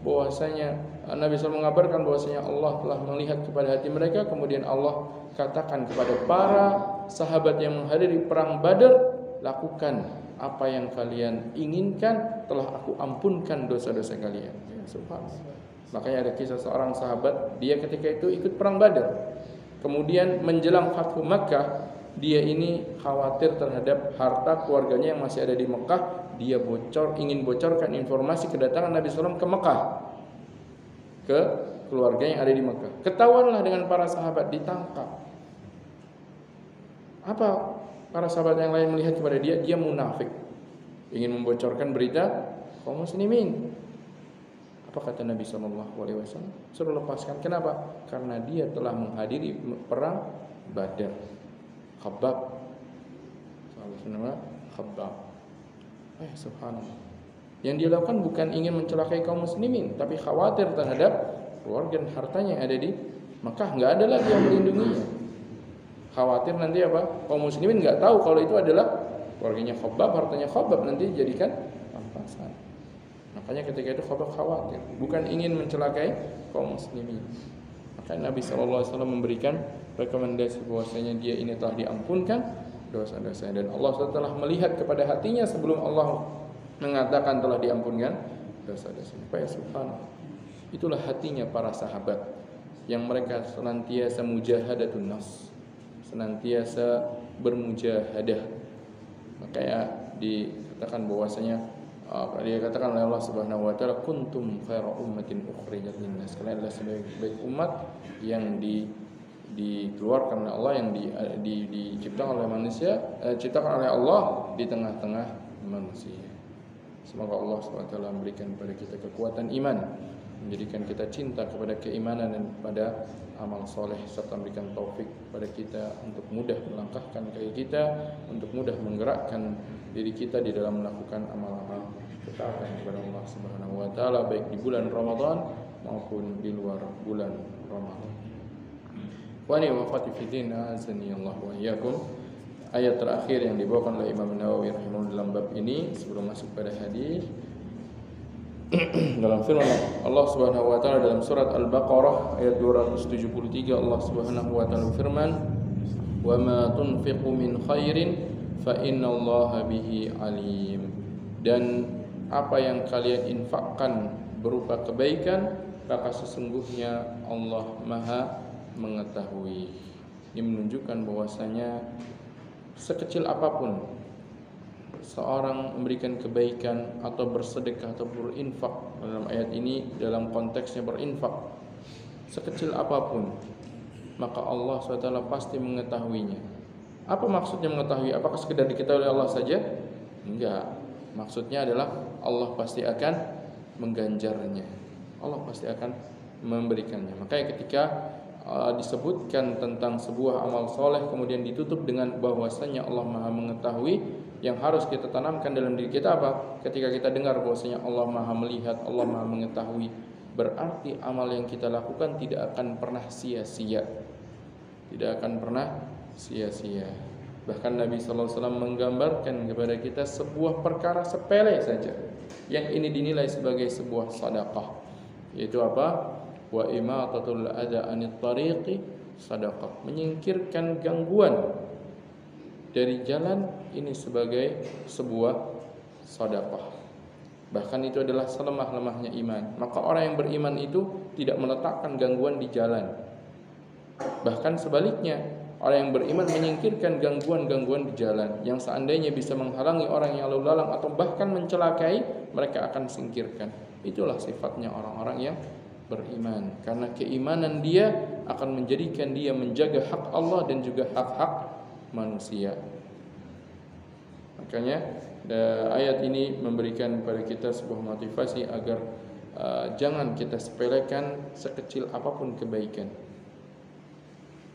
bahwasanya Nabi SAW mengabarkan bahwasanya Allah telah melihat kepada hati mereka. Kemudian Allah katakan kepada para sahabat yang menghadiri perang Badar, lakukan apa yang kalian inginkan, telah aku ampunkan dosa-dosa kalian. Subhanallah. Makanya ada kisah seorang sahabat, dia ketika itu ikut perang Badar. Kemudian menjelang Fathu Makkah, dia ini khawatir terhadap harta keluarganya yang masih ada di Mekah. Dia ingin bocorkan informasi kedatangan Nabi SAW ke Mekah, ke keluarga yang ada di Mekah. Ketahuanlah dengan para sahabat, ditangkap. Apa para sahabat yang lain melihat kepada dia? Dia munafik, ingin membocorkan berita kaum muslimin. Apa kata Nabi SAW? Suruh lepaskan. Kenapa? Karena dia telah menghadiri perang Badar. Khabbab. Khabbab. Subhanallah. Yang dia lakukan bukan ingin mencelakai kaum muslimin, tapi khawatir terhadap keluarga dan hartanya yang ada di Mekah. Nggak ada lagi yang melindunginya. Khawatir nanti apa? Kaum muslimin nggak tahu kalau itu adalah keluarganya Khabbab, hartanya Khabbab, nanti dijadikan rampasan. Makanya ketika itu Khabbab khawatir, bukan ingin mencelakai kaum muslimin. Maka Nabi SAW memberikan rekomendasi bahwasanya dia ini telah diampunkan dosa-dosanya, dan Allah telah melihat kepada hatinya sebelum Allah mengatakan telah diampunkan dosa-dosanya. Supaya subhanallah, itulah hatinya para sahabat yang mereka senantiasa mujahadatun nafs, senantiasa bermujahadah. Makanya dikatakan bahwasanya dia katakan oleh Allah Subhanahu wa taala, kuntum khaira ummatin ukhrijat linnas. Kalian adalah sebaik umat yang dikeluarkan oleh Allah, yang diciptakan oleh manusia, diciptakan oleh Allah di tengah-tengah manusia. Semoga Allah Subhanahu wa taala memberikan kepada kita kekuatan iman, menjadikan kita cinta kepada keimanan dan pada amal soleh, serta memberikan taufik kepada kita untuk mudah melangkahkan kaki kita, untuk mudah menggerakkan diri kita di dalam melakukan amal-amal ketaatan kepada Allah Subhanahu wa taala, baik di bulan Ramadan maupun di luar bulan Ramadan. Wa ni wafati fiddin azani Allah wa iyyakum. Ayat terakhir yang dibawakan oleh Imam Nawawi rahimahullah dalam bab ini sebelum masuk pada hadis, dalam firman Allah Subhanahu wa taala dalam surat Al-Baqarah ayat 273, Allah Subhanahu wa taala berfirman, "Wa ma tunfiqu min khairin fa innallaha bihi alim." Dan apa yang kalian infakkan berupa kebaikan, maka sesungguhnya Allah Maha mengetahui. Ini menunjukkan bahwasanya sekecil apapun seorang memberikan kebaikan atau bersedekah atau berinfak, dalam ayat ini dalam konteksnya berinfak, sekecil apapun, maka Allah SWT pasti mengetahuinya. Apa maksudnya mengetahui? Apakah sekedar diketahui oleh Allah saja? Enggak. Maksudnya adalah Allah pasti akan mengganjarnya, Allah pasti akan memberikannya. Makanya ketika disebutkan tentang sebuah amal soleh kemudian ditutup dengan bahwasanya Allah Maha mengetahui, yang harus kita tanamkan dalam diri kita apa? Ketika kita dengar bahwasanya Allah Maha melihat, Allah Maha mengetahui, berarti amal yang kita lakukan tidak akan pernah sia-sia. Tidak akan pernah sia-sia. Bahkan Nabi SAW menggambarkan kepada kita sebuah perkara sepele saja yang ini dinilai sebagai sebuah sedekah, yaitu apa? Wa imatatul adza anit tariqi sadaqah. Menyingkirkan gangguan dari jalan ini sebagai sebuah sedekah. Bahkan itu adalah selemah-lemahnya iman. Maka orang yang beriman itu tidak meletakkan gangguan di jalan. Bahkan sebaliknya, orang yang beriman menyingkirkan gangguan-gangguan di jalan yang seandainya bisa menghalangi orang yang lalu lalang atau bahkan mencelakai, mereka akan singkirkan. Itulah sifatnya orang-orang yang beriman, karena keimanan dia akan menjadikan dia menjaga hak Allah dan juga hak-hak manusia. Makanya ayat ini memberikan kepada kita sebuah motivasi agar jangan kita sepelekan sekecil apapun kebaikan.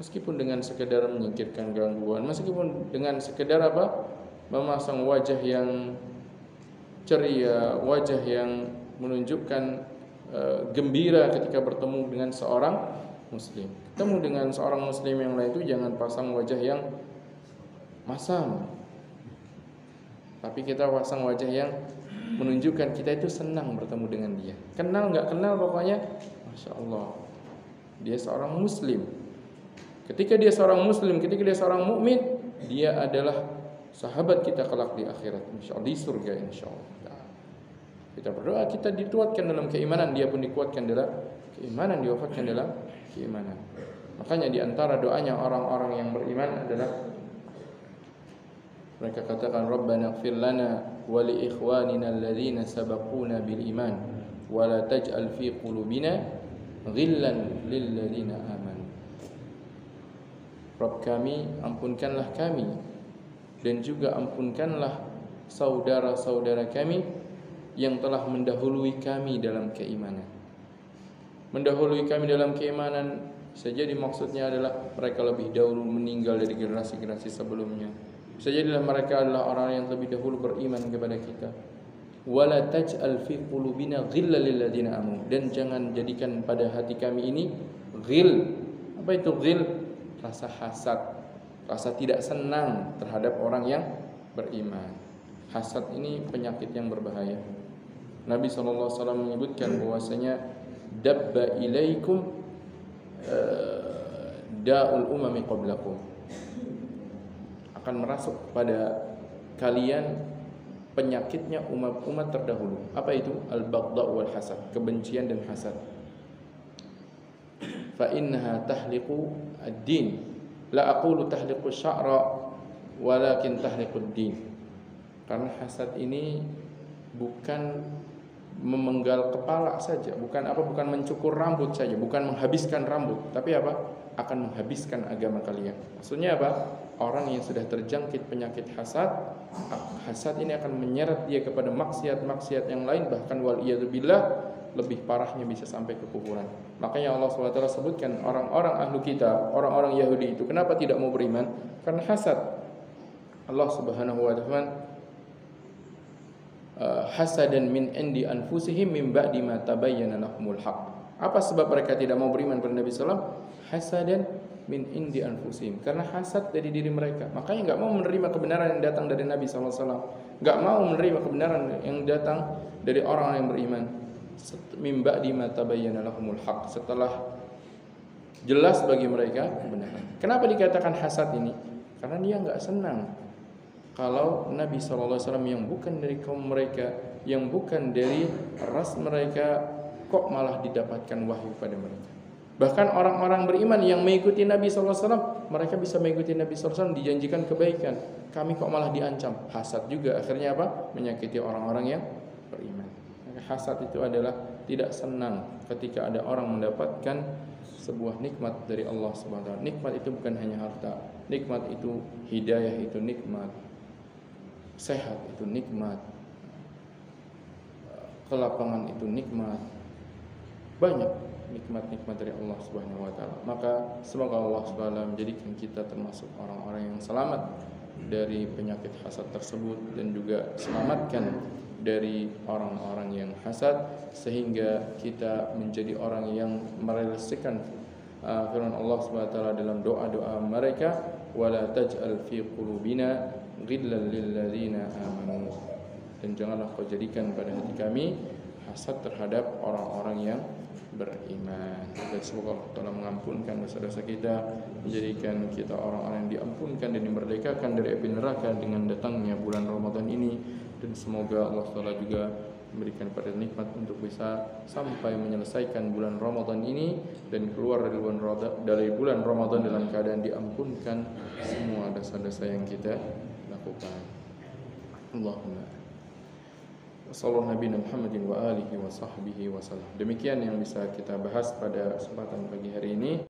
Meskipun dengan sekedar menyingkirkan gangguan, meskipun dengan sekedar apa? Memasang wajah yang ceria, wajah yang menunjukkan gembira ketika bertemu dengan seorang muslim. Ketemu dengan seorang muslim yang lain itu jangan pasang wajah yang masam, tapi kita pasang wajah yang menunjukkan kita itu senang bertemu dengan dia. Kenal nggak kenal, pokoknya Masya Allah, dia seorang muslim. Ketika dia seorang muslim, ketika dia seorang mukmin, dia adalah sahabat kita kelak di akhirat, insya Allah, di surga insya Allah. Kita berdoa kita dikuatkan dalam keimanan, dia pun dikuatkan dalam keimanan, diwafatkan dalam keimanan. Makanya di antara doanya orang-orang yang beriman adalah mereka katakan, Rabbana ighfir lana wa li ikhwanina alladhina sabaquna bil iman wa la taj'al fi qulubina ghillan lil ladzina amanu. Rabb kami, ampunkanlah kami dan juga ampunkanlah saudara-saudara kami yang telah mendahului kami dalam keimanan. Mendahului kami dalam keimanan bisa jadi maksudnya adalah mereka lebih dahulu meninggal dari generasi-generasi sebelumnya. Bisa jadilah mereka adalah orang yang lebih dahulu beriman kepada kita. Wala taj'al fi qulubina ghillan lil ladzina amanu, dan jangan jadikan pada hati kami ini ghil. Apa itu ghil? Rasa hasad, rasa tidak senang terhadap orang yang beriman. Hasad ini penyakit yang berbahaya. Nabi SAW menyebutkan bahwasanya dabba ilaikum da'ul umami qablakum, akan merasuk pada kalian penyakitnya umat-umat terdahulu. Apa itu? Al-baghdha wal hasad, kebencian dan hasad. Fa innaha tahliqu ad-din, la aqulu tahliqu sya'ra walakin tahliqu ad-din. Karena hasad ini bukan memenggal kepala saja, bukan mencukur rambut saja, bukan menghabiskan rambut, tapi apa? Akan menghabiskan agama kalian. Maksudnya apa? Orang yang sudah terjangkit penyakit hasad, hasad ini akan menyeret dia kepada maksiat-maksiat yang lain, bahkan wal iyadzubillah lebih parahnya bisa sampai ke kufuran. Makanya Allah SWT sebutkan orang-orang ahlu kitab, orang-orang Yahudi itu kenapa tidak mau beriman? Karena hasad. Allah Subhanahu wa ta'ala hasadan min indi anfusihim min ba'di ma tabayyana lahumul haq. Apa sebab mereka tidak mau beriman kepada Nabi sallallahu alaihi wasallam? Hasadan min indi anfusihim, karena hasad dari diri mereka. Makanya enggak mau menerima kebenaran yang datang dari Nabi sallallahu alaihi wasallam, enggak mau menerima kebenaran yang datang dari orang yang beriman. Min ba'di ma tabayyana lahumul haq, setelah jelas bagi mereka kebenaran. Kenapa dikatakan hasad ini? Karena dia enggak senang kalau Nabi SAW yang bukan dari kaum mereka, yang bukan dari ras mereka, kok malah didapatkan wahyu pada mereka. Bahkan orang-orang beriman yang mengikuti Nabi SAW, mereka bisa mengikuti Nabi SAW, dijanjikan kebaikan. Kami kok malah diancam. Hasad juga akhirnya apa? Menyakiti orang-orang yang beriman. Maka hasad itu adalah tidak senang ketika ada orang mendapatkan sebuah nikmat dari Allah SWT. Nikmat itu bukan hanya harta, nikmat itu hidayah, itu nikmat. Sehat itu nikmat, kelapangan itu nikmat, banyak nikmat-nikmat dari Allah Subhanahu wa taala. Maka semoga Allah Subhanahu wa taala menjadikan kita termasuk orang-orang yang selamat dari penyakit hasad tersebut, dan juga selamatkan dari orang-orang yang hasad, sehingga kita menjadi orang yang merealisasikan firman Allah Subhanahu wa taala dalam doa-doa mereka, wala taj'al fi qulubina ghillan lil ladzina amanu, dan janganlah kau jadikan pada hati kami hasad terhadap orang-orang yang beriman. Dan semoga Allah Ta'ala mengampunkan dosa-dosa kita, menjadikan kita orang-orang yang diampunkan dan dimerdekakan dari api neraka dengan datangnya bulan Ramadan ini. Dan semoga Allah Ta'ala juga memberikan pada nikmat untuk bisa sampai menyelesaikan bulan Ramadan ini dan keluar dari bulan Ramadan dalam keadaan diampunkan semua dosa-dosa yang kita lakukan. Allahumma sallallahu Nabi Muhammadin wa alihi wa sahbihi wa sallam. Demikian yang bisa kita bahas pada kesempatan pagi hari ini.